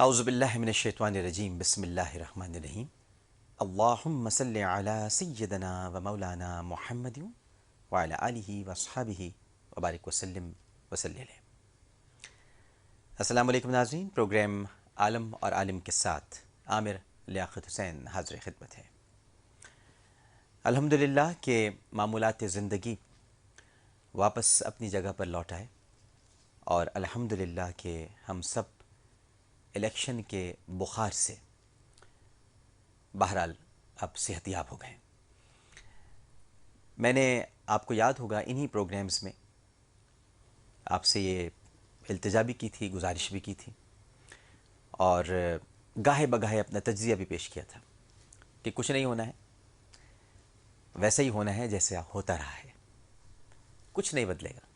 اعوذ باللہ من الشیطان الرجیم بسم اللہ الرحمن الرحیم اللہم صلی علی سیدنا و مولانا محمد وعلی آلہ واصحابہ وبارک وسلم وصلی علیہ۔ السلام علیکم ناظرین، پروگرام عالم اور عالم کے ساتھ عامر لیاقت حسین حاضر خدمت ہے۔ الحمدللہ کہ معمولات زندگی واپس اپنی جگہ پر لوٹ آئے، اور الحمدللہ کہ ہم سب الیکشن کے بخار سے بہرحال اب صحت یاب ہو گئے۔ میں نے آپ کو یاد ہوگا انہی پروگرامز میں آپ سے یہ التجا بھی کی تھی، گزارش بھی کی تھی، اور گاہے بگاہے اپنا تجزیہ بھی پیش کیا تھا کہ کچھ نہیں ہونا ہے، ویسا ہی ہونا ہے جیسے ہوتا رہا ہے، کچھ نہیں بدلے گا،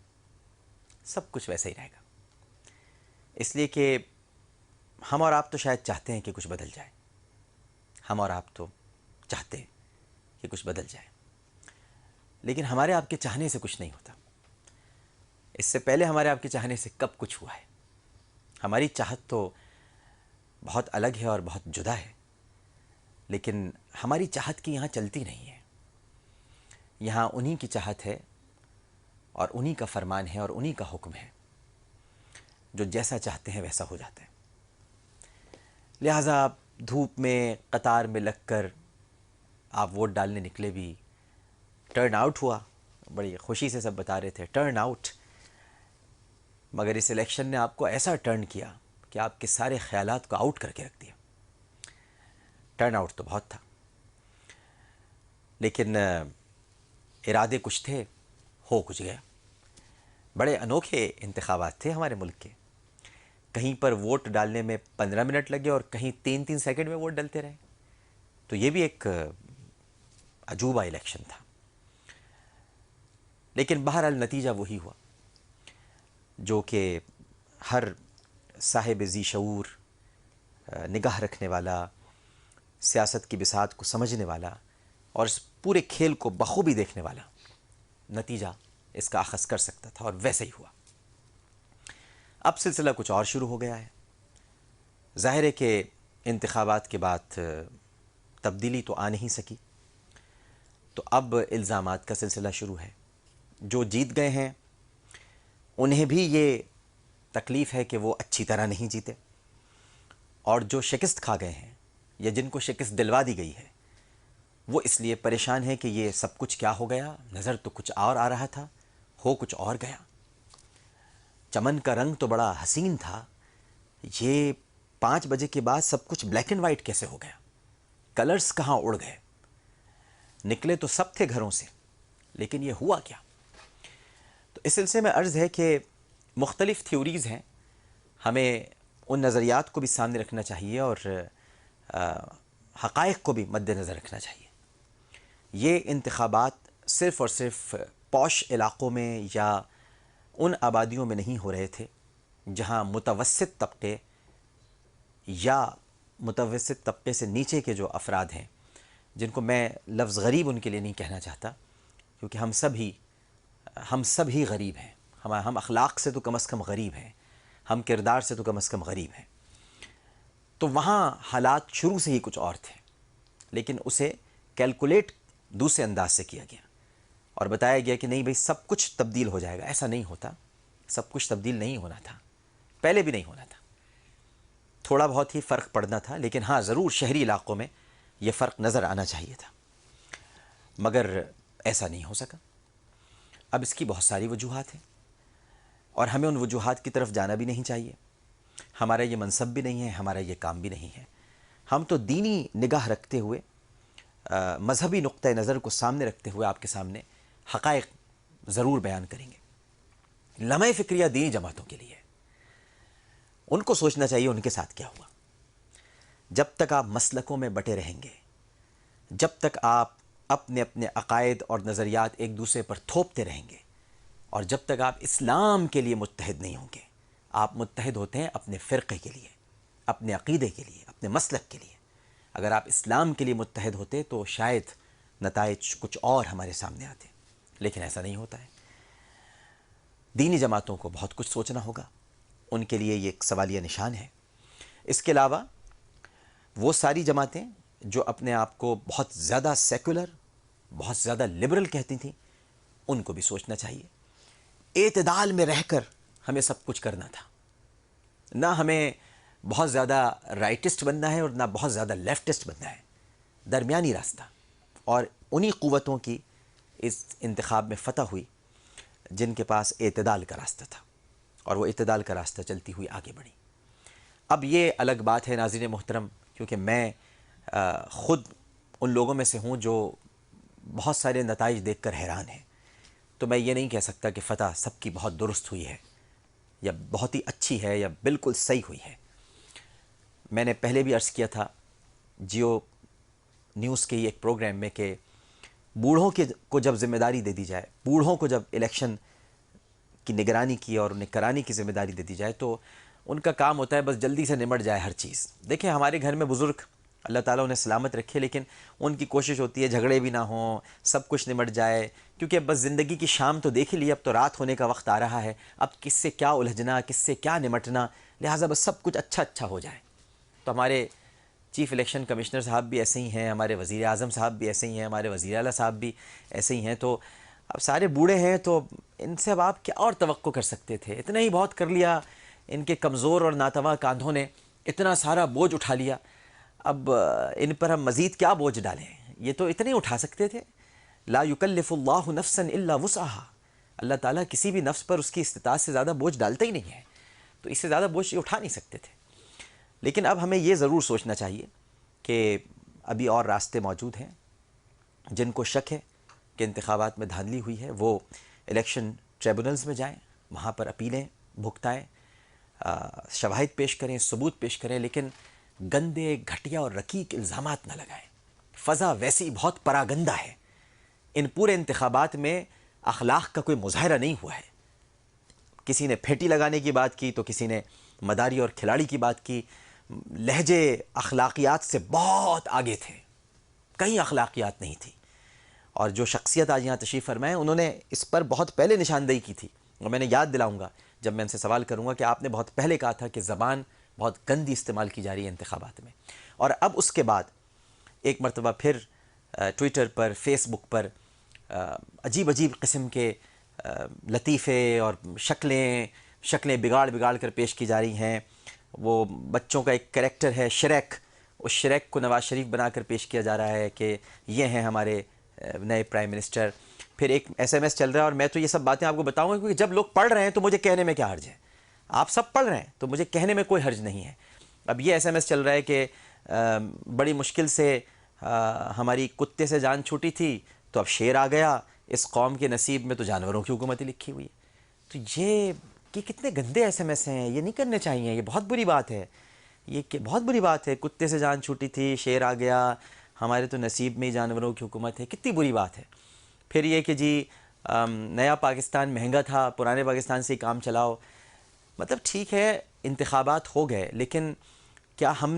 سب کچھ ویسا ہی رہے گا۔ اس لیے کہ ہم اور آپ تو شاید چاہتے ہیں کہ کچھ بدل جائے، ہم اور آپ تو چاہتے ہیں کہ کچھ بدل جائے، لیکن ہمارے آپ کے چاہنے سے کچھ نہیں ہوتا۔ اس سے پہلے ہمارے آپ کے چاہنے سے کب کچھ ہوا ہے؟ ہماری چاہت تو بہت الگ ہے اور بہت جدا ہے، لیکن ہماری چاہت کی یہاں چلتی نہیں ہے۔ یہاں انہی کی چاہت ہے اور انہی کا فرمان ہے اور انہی کا حکم ہے، جو جیسا چاہتے ہیں ویسا ہو جاتا ہے۔ لہٰذا آپ دھوپ میں قطار میں لگ کر آپ ووٹ ڈالنے نکلے بھی، ٹرن آؤٹ ہوا، بڑی خوشی سے سب بتا رہے تھے ٹرن آؤٹ، مگر اس الیکشن نے آپ کو ایسا ٹرن کیا کہ آپ کے سارے خیالات کو آؤٹ کر کے رکھ دیا۔ ٹرن آؤٹ تو بہت تھا، لیکن ارادے کچھ تھے، ہو کچھ گیا۔ بڑے انوکھے انتخابات تھے ہمارے ملک کے، کہیں پر ووٹ ڈالنے میں 15 منٹ لگے اور کہیں 3 سیکنڈ میں ووٹ ڈلتے رہے، تو یہ بھی ایک عجوبہ الیکشن تھا۔ لیکن بہرحال نتیجہ وہی ہوا جو کہ ہر صاحب ذی شعور، نگاہ رکھنے والا، سیاست کی بساط کو سمجھنے والا اور اس پورے کھیل کو بخوبی دیکھنے والا نتیجہ اس کا اخذ کر سکتا تھا، اور ویسے ہی ہوا۔ اب سلسلہ کچھ اور شروع ہو گیا ہے۔ ظاہر ہے کہ انتخابات کے بعد تبدیلی تو آ نہیں سکی، تو اب الزامات کا سلسلہ شروع ہے۔ جو جیت گئے ہیں انہیں بھی یہ تکلیف ہے کہ وہ اچھی طرح نہیں جیتے، اور جو شکست کھا گئے ہیں یا جن کو شکست دلوا دی گئی ہے وہ اس لیے پریشان ہے کہ یہ سب کچھ کیا ہو گیا، نظر تو کچھ اور آ رہا تھا، ہو کچھ اور گیا۔ چمن کا رنگ تو بڑا حسین تھا، یہ 5 بجے کے بعد سب کچھ بلیک اینڈ وائٹ کیسے ہو گیا؟ کلرز کہاں اڑ گئے؟ نکلے تو سب تھے گھروں سے، لیکن یہ ہوا کیا؟ تو اس سلسلے میں عرض ہے کہ مختلف تھیوریز ہیں، ہمیں ان نظریات کو بھی سامنے رکھنا چاہیے اور حقائق کو بھی مد نظر رکھنا چاہیے۔ یہ انتخابات صرف اور صرف پوش علاقوں میں یا ان آبادیوں میں نہیں ہو رہے تھے جہاں متوسط طبقے یا متوسط طبقے سے نیچے کے جو افراد ہیں، جن کو میں لفظ غریب ان کے لیے نہیں کہنا چاہتا، کیونکہ ہم سب ہی غریب ہیں، ہم اخلاق سے تو کم از کم غریب ہیں، ہم کردار سے تو کم از کم غریب ہیں۔ تو وہاں حالات شروع سے ہی کچھ اور تھے، لیکن اسے کیلکولیٹ دوسرے انداز سے کیا گیا اور بتایا گیا کہ نہیں بھئی سب کچھ تبدیل ہو جائے گا۔ ایسا نہیں ہوتا، سب کچھ تبدیل نہیں ہونا تھا، پہلے بھی نہیں ہونا تھا، تھوڑا بہت ہی فرق پڑنا تھا، لیکن ہاں ضرور شہری علاقوں میں یہ فرق نظر آنا چاہیے تھا، مگر ایسا نہیں ہو سکا۔ اب اس کی بہت ساری وجوہات ہیں، اور ہمیں ان وجوہات کی طرف جانا بھی نہیں چاہیے۔ ہمارا یہ منصب بھی نہیں ہے، ہمارا یہ کام بھی نہیں ہے۔ ہم تو دینی نگاہ رکھتے ہوئے، مذہبی نقطہ نظر کو سامنے رکھتے ہوئے آپ کے سامنے حقائق ضرور بیان کریں گے۔ لمحہ فکریہ دینی جماعتوں کے لیے، ان کو سوچنا چاہیے ان کے ساتھ کیا ہوا۔ جب تک آپ مسلکوں میں بٹے رہیں گے، جب تک آپ اپنے اپنے عقائد اور نظریات ایک دوسرے پر تھوپتے رہیں گے، اور جب تک آپ اسلام کے لیے متحد نہیں ہوں گے، آپ متحد ہوتے ہیں اپنے فرقے کے لیے، اپنے عقیدے کے لیے، اپنے مسلک کے لیے۔ اگر آپ اسلام کے لیے متحد ہوتے تو شاید نتائج کچھ اور ہمارے سامنے آتے، لیکن ایسا نہیں ہوتا ہے۔ دینی جماعتوں کو بہت کچھ سوچنا ہوگا، ان کے لیے یہ ایک سوالیہ نشان ہے اس کے علاوہ وہ ساری جماعتیں جو اپنے آپ کو بہت زیادہ سیکولر، بہت زیادہ لبرل کہتی تھیں، ان کو بھی سوچنا چاہیے۔ اعتدال میں رہ کر ہمیں سب کچھ کرنا تھا، نہ ہمیں بہت زیادہ رائٹسٹ بننا ہے اور نہ بہت زیادہ لیفٹسٹ بننا ہے، درمیانی راستہ۔ اور انہی قوتوں کی اس انتخاب میں فتح ہوئی جن کے پاس اعتدال کا راستہ تھا، اور وہ اعتدال کا راستہ چلتی ہوئی آگے بڑھی۔ اب یہ الگ بات ہے ناظرین محترم، کیونکہ میں خود ان لوگوں میں سے ہوں جو بہت سارے نتائج دیکھ کر حیران ہیں، تو میں یہ نہیں کہہ سکتا کہ فتح سب کی بہت درست ہوئی ہے یا بہت ہی اچھی ہے یا بالکل صحیح ہوئی ہے۔ میں نے پہلے بھی عرض کیا تھا جیو نیوز کے ایک پروگرام میں کہ بوڑھوں کو جب ذمہ داری دے دی جائے، بوڑھوں کو جب الیکشن کی نگرانی کی اور انہیں کرانے کی ذمہ داری دے دی جائے تو ان کا کام ہوتا ہے بس جلدی سے نمٹ جائے ہر چیز۔ دیکھیں ہمارے گھر میں بزرگ، اللہ تعالیٰ انہیں سلامت رکھے، لیکن ان کی کوشش ہوتی ہے جھگڑے بھی نہ ہوں، سب کچھ نمٹ جائے، کیونکہ بس زندگی کی شام تو دیکھ ہی لی، اب تو رات ہونے کا وقت آ رہا ہے، اب کس سے کیا الجھنا، کس سے کیا نمٹنا، لہٰذا بس سب کچھ اچھا اچھا ہو جائے۔ تو ہمارے چیف الیکشن کمشنر صاحب بھی ایسے ہی ہیں، ہمارے وزیر اعظم صاحب بھی ایسے ہی ہیں، ہمارے وزیر اعلیٰ صاحب بھی ایسے ہی ہیں۔ تو اب سارے بوڑھے ہیں تو ان سے اب آپ کیا اور توقع کر سکتے تھے؟ اتنا ہی بہت کر لیا، ان کے کمزور اور ناتواں کاندھوں نے اتنا سارا بوجھ اٹھا لیا، اب ان پر ہم مزید کیا بوجھ ڈالیں؟ یہ تو اتنے ہی اٹھا سکتے تھے۔ لا یکلف اللہ نفسا الا وسعها، اللہ تعالیٰ کسی بھی نفس پر اس کی استطاعت سے زیادہ بوجھ ڈالتا ہی نہیں ہے، تو اس سے زیادہ بوجھ یہ اٹھا نہیں سکتے تھے۔ لیکن اب ہمیں یہ ضرور سوچنا چاہیے کہ ابھی اور راستے موجود ہیں۔ جن کو شک ہے کہ انتخابات میں دھاندلی ہوئی ہے وہ الیکشن ٹریبونلز میں جائیں، وہاں پر اپیلیں بھگتائیں، شواہد پیش کریں، ثبوت پیش کریں، لیکن گندے، گھٹیا اور رقیق الزامات نہ لگائیں۔ فضا ویسی بہت پراگندہ ہے، ان پورے انتخابات میں اخلاق کا کوئی مظاہرہ نہیں ہوا ہے۔ کسی نے پھیٹی لگانے کی بات کی تو کسی نے مداری اور کھلاڑی کی بات کی، لہجے اخلاقیات سے بہت آگے تھے، کہیں اخلاقیات نہیں تھی۔ اور جو شخصیت آج یہاں تشریف فرمائے انہوں نے اس پر بہت پہلے نشاندہی کی تھی، اور میں نے یاد دلاؤں گا جب میں ان سے سوال کروں گا کہ آپ نے بہت پہلے کہا تھا کہ زبان بہت گندی استعمال کی جا رہی ہے انتخابات میں، اور اب اس کے بعد ایک مرتبہ پھر ٹویٹر پر، فیس بک پر عجیب عجیب قسم کے لطیفے اور شکلیں بگاڑ کر پیش کی جا رہی ہیں۔ وہ بچوں کا ایک کریکٹر ہے شریک، اس شریک کو نواز شریف بنا کر پیش کیا جا رہا ہے کہ یہ ہیں ہمارے نئے پرائم منسٹر۔ پھر ایک ایس ایم ایس چل رہا ہے، اور میں تو یہ سب باتیں آپ کو بتاؤں گا کیونکہ جب لوگ پڑھ رہے ہیں تو مجھے کہنے میں کیا حرج ہے؟ آپ سب پڑھ رہے ہیں تو مجھے کہنے میں کوئی حرج نہیں ہے۔ اب یہ ایس ایم ایس چل رہا ہے کہ بڑی مشکل سے ہماری کتے سے جان چھوٹی تھی تو اب شیر آ گیا، اس قوم کے نصیب میں تو جانوروں کی حکومت ہی لکھی ہوئی ہے۔ تو یہ کتنے گندے ایس ایم ایس ہیں، یہ نہیں کرنے چاہیے، یہ بہت بری بات ہے، یہ کہ بہت بری بات ہے۔ کتے سے جان چھوٹی تھی، شیر آ گیا، ہمارے تو نصیب میں ہی جانوروں کی حکومت ہے، کتنی بری بات ہے۔ پھر یہ کہ جی نیا پاکستان مہنگا تھا، پرانے پاکستان سے ہی کام چلاؤ۔ مطلب ٹھیک ہے انتخابات ہو گئے، لیکن کیا ہم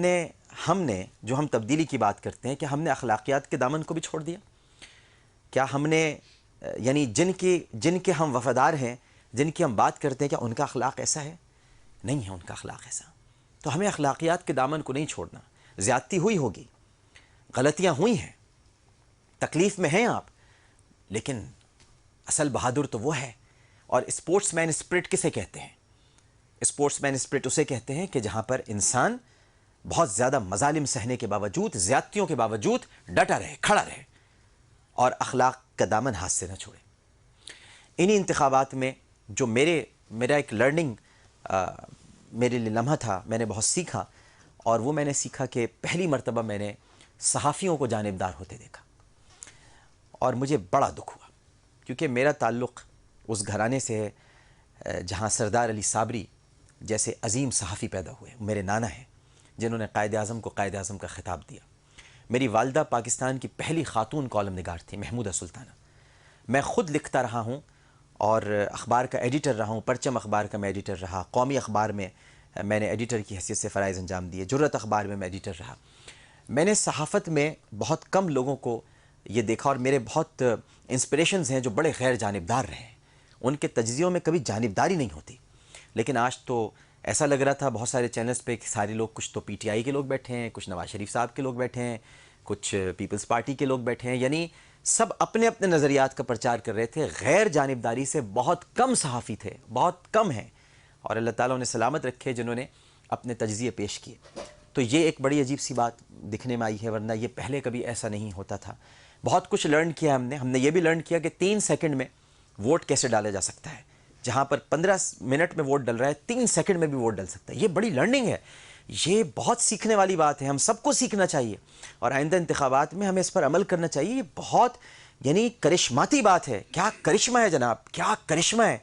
نے جو ہم تبدیلی کی بات کرتے ہیں، کیا ہم نے اخلاقیات کے دامن کو بھی چھوڑ دیا؟ کیا ہم نے یعنی جن کے ہم وفادار ہیں، جن کی ہم بات کرتے ہیں، کیا ان کا اخلاق ایسا ہے؟ نہیں ہے ان کا اخلاق ایسا۔ تو ہمیں اخلاقیات کے دامن کو نہیں چھوڑنا۔ زیادتی ہوئی ہوگی، غلطیاں ہوئی ہیں، تکلیف میں ہیں آپ، لیکن اصل بہادر تو وہ ہے۔ اور اسپورٹس مین اسپرٹ کسے کہتے ہیں؟ اسپورٹس مین اسپرٹ اسے کہتے ہیں کہ جہاں پر انسان بہت زیادہ مظالم سہنے کے باوجود، زیادتیوں کے باوجود ڈٹا رہے، کھڑا رہے اور اخلاق کا دامن ہاتھ سے نہ چھوڑے۔ انہی انتخابات میں جو میرا ایک لرننگ میرے لیے لمحہ تھا، میں نے بہت سیکھا، اور وہ میں نے سیکھا کہ پہلی مرتبہ میں نے صحافیوں کو جانبدار ہوتے دیکھا، اور مجھے بڑا دکھ ہوا، کیونکہ میرا تعلق اس گھرانے سے ہے جہاں سردار علی صابری جیسے عظیم صحافی پیدا ہوئے۔ میرے نانا ہیں جنہوں نے قائد اعظم کو قائد اعظم کا خطاب دیا۔ میری والدہ پاکستان کی پہلی خاتون کالم نگار تھی، محمودہ سلطانہ۔ میں خود لکھتا رہا ہوں اور اخبار کا ایڈیٹر رہا ہوں، پرچم اخبار کا میں ایڈیٹر رہا، قومی اخبار میں میں نے ایڈیٹر کی حیثیت سے فرائض انجام دیے، جرأت اخبار میں ایڈیٹر رہا۔ میں نے صحافت میں بہت کم لوگوں کو یہ دیکھا، اور میرے بہت انسپریشنز ہیں جو بڑے غیر جانبدار رہے ہیں، ان کے تجزیوں میں کبھی جانبداری نہیں ہوتی، لیکن آج تو ایسا لگ رہا تھا بہت سارے چینلز پہ کہ سارے لوگ، کچھ تو پی ٹی آئی کے لوگ بیٹھے ہیں، کچھ نواز شریف صاحب کے لوگ بیٹھے ہیں، کچھ پیپلز پارٹی کے لوگ بیٹھے ہیں، یعنی سب اپنے اپنے نظریات کا پرچار کر رہے تھے. غیر جانبداری سے بہت کم صحافی تھے، بہت کم ہیں، اور اللہ تعالیٰ انہیں سلامت رکھے جنہوں نے اپنے تجزیے پیش کیے. تو یہ ایک بڑی عجیب سی بات دکھنے میں آئی ہے، ورنہ یہ پہلے کبھی ایسا نہیں ہوتا تھا. بہت کچھ لرن کیا ہم نے یہ بھی لرن کیا کہ 3 سیکنڈ میں ووٹ کیسے ڈالا جا سکتا ہے. جہاں پر 15 منٹ میں ووٹ ڈل رہا ہے، 3 سیکنڈ میں بھی ووٹ ڈل سکتا ہے. یہ بڑی لرننگ ہے، یہ بہت سیکھنے والی بات ہے، ہم سب کو سیکھنا چاہیے، اور آئندہ انتخابات میں ہمیں اس پر عمل کرنا چاہیے. یہ بہت یعنی کرشماتی بات ہے. کیا کرشمہ ہے جناب، کیا کرشمہ ہے.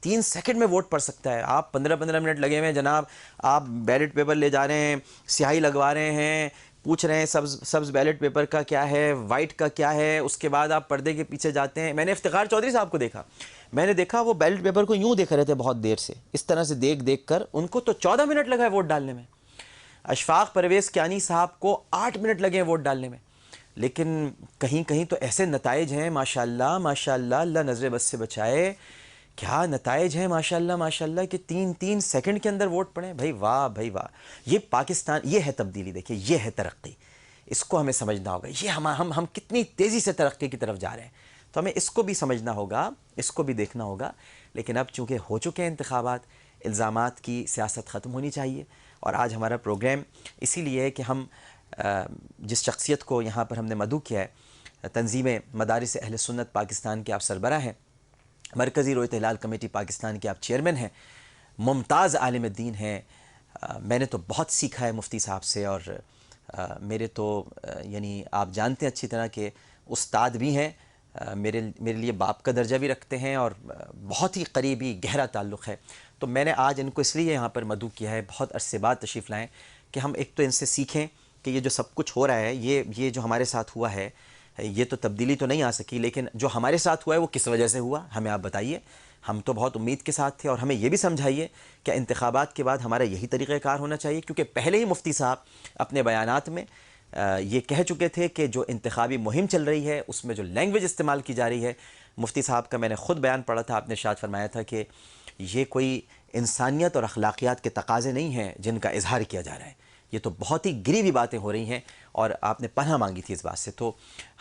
3 سیکنڈ میں ووٹ پڑ سکتا ہے. آپ 15 منٹ لگے ہوئے ہیں جناب، آپ بیلٹ پیپر لے جا رہے ہیں، سیاہی لگوا رہے ہیں، پوچھ رہے ہیں سبز بیلٹ پیپر کا کیا ہے، وائٹ کا کیا ہے. اس کے بعد آپ پردے کے پیچھے جاتے ہیں. میں نے افتخار چودھری صاحب کو دیکھا، میں نے دیکھا وہ بیلٹ پیپر کو یوں دیکھ رہے تھے بہت دیر سے، اس طرح سے دیکھ کر ان کو تو 14 منٹ لگا ہے ووٹ ڈالنے میں. اشفاق پرویز کیانی صاحب کو 8 منٹ لگے ہیں ووٹ ڈالنے میں. لیکن کہیں کہیں تو ایسے نتائج ہیں ماشاءاللہ ماشاءاللہ، اللہ نظر بس سے بچائے. کیا نتائج ہیں ماشاءاللہ ماشاءاللہ کہ 3 سیکنڈ کے اندر ووٹ پڑے. بھائی واہ بھائی واہ. یہ پاکستان، یہ ہے تبدیلی. دیکھیے یہ ہے ترقی، اس کو ہمیں سمجھنا ہوگا. یہ ہم کتنی تیزی سے ترقی کی طرف جا رہے ہیں، تو ہمیں اس کو بھی سمجھنا ہوگا، اس کو بھی دیکھنا ہوگا. لیکن اب چونکہ ہو چکے ہیں انتخابات، الزامات کی سیاست ختم ہونی چاہیے. اور آج ہمارا پروگرام اسی لیے ہے کہ ہم جس شخصیت کو یہاں پر ہم نے مدعو کیا ہے، تنظیم مدارس اہل سنت پاکستان کے آپ سربراہ ہیں، مرکزی رویت ہلال کمیٹی پاکستان کے آپ چیئرمین ہیں، ممتاز عالم دین ہیں. میں نے تو بہت سیکھا ہے مفتی صاحب سے، اور میرے تو یعنی آپ جانتے ہیں اچھی طرح کہ استاد بھی ہیں، میرے لیے باپ کا درجہ بھی رکھتے ہیں، اور بہت ہی قریبی گہرا تعلق ہے. تو میں نے آج ان کو اس لیے یہاں پر مدعو کیا ہے، بہت عرصے بعد تشریف لائیں، کہ ہم ایک تو ان سے سیکھیں کہ یہ جو سب کچھ ہو رہا ہے، یہ جو ہمارے ساتھ ہوا ہے، یہ تو تبدیلی تو نہیں آ سکی، لیکن جو ہمارے ساتھ ہوا ہے وہ کس وجہ سے ہوا، ہمیں آپ بتائیے. ہم تو بہت امید کے ساتھ تھے، اور ہمیں یہ بھی سمجھائیے کہ انتخابات کے بعد ہمارا یہی طریقہ کار ہونا چاہیے. کیونکہ پہلے ہی مفتی صاحب اپنے بیانات میں یہ کہہ چکے تھے کہ جو انتخابی مہم چل رہی ہے اس میں جو لینگویج استعمال کی جا رہی ہے، مفتی صاحب کا میں نے خود بیان پڑھا تھا، آپ نے ارشاد فرمایا تھا کہ یہ کوئی انسانیت اور اخلاقیات کے تقاضے نہیں ہیں جن کا اظہار کیا جا رہا ہے، یہ تو بہت ہی گری ہوئی باتیں ہو رہی ہیں، اور آپ نے پناہ مانگی تھی اس بات سے. تو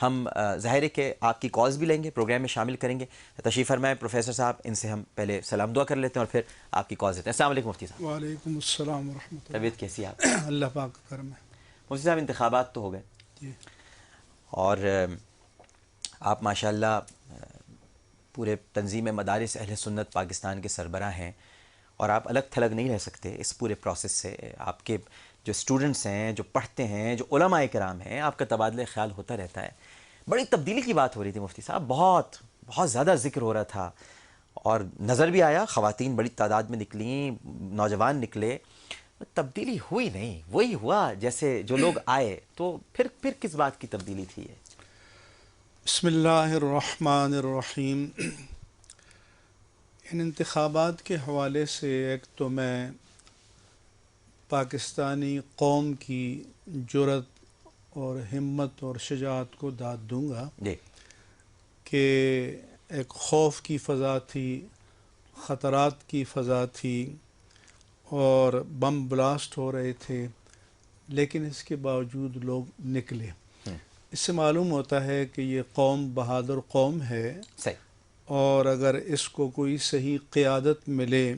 ہم ظاہر ہے کہ آپ کی کالز بھی لیں گے، پروگرام میں شامل کریں گے. تشریف فرمائیں پروفیسر صاحب، ان سے ہم پہلے سلام دعا کر لیتے ہیں اور پھر آپ کی کالز لیتے ہیں. السلام علیکم مفتی صاحب. وعلیکم السلام ورحمۃ اللہ. طبیعت کیسی ہے آپ؟ اللہ پاک کا کرم ہے. مفتی صاحب انتخابات تو ہو گئے، جی. اور آپ ماشاءاللہ پورے تنظیم مدارس اہل سنت پاکستان کے سربراہ ہیں، اور آپ الگ تھلگ نہیں رہ سکتے اس پورے پروسیس سے. آپ کے جو اسٹوڈنٹس ہیں، جو پڑھتے ہیں، جو علماء کرام ہیں، آپ کا تبادلہ خیال ہوتا رہتا ہے. بڑی تبدیلی کی بات ہو رہی تھی مفتی صاحب، بہت زیادہ ذکر ہو رہا تھا، اور نظر بھی آیا خواتین بڑی تعداد میں نکلیں، نوجوان نکلے. تبدیلی ہوئی نہیں، وہی ہوا جیسے جو لوگ آئے. تو پھر کس بات کی تبدیلی تھی یہ؟ بسم اللہ الرحمن الرحیم. ان انتخابات کے حوالے سے ایک تو میں پاکستانی قوم کی جرأت اور ہمت اور شجاعت کو داد دوں گا جی. کہ ایک خوف کی فضا تھی، خطرات کی فضا تھی، اور بم بلاسٹ ہو رہے تھے، لیکن اس کے باوجود لوگ نکلے. اس سے معلوم ہوتا ہے کہ یہ قوم بہادر قوم ہے، صحیح. اور اگر اس کو کوئی صحیح قیادت ملے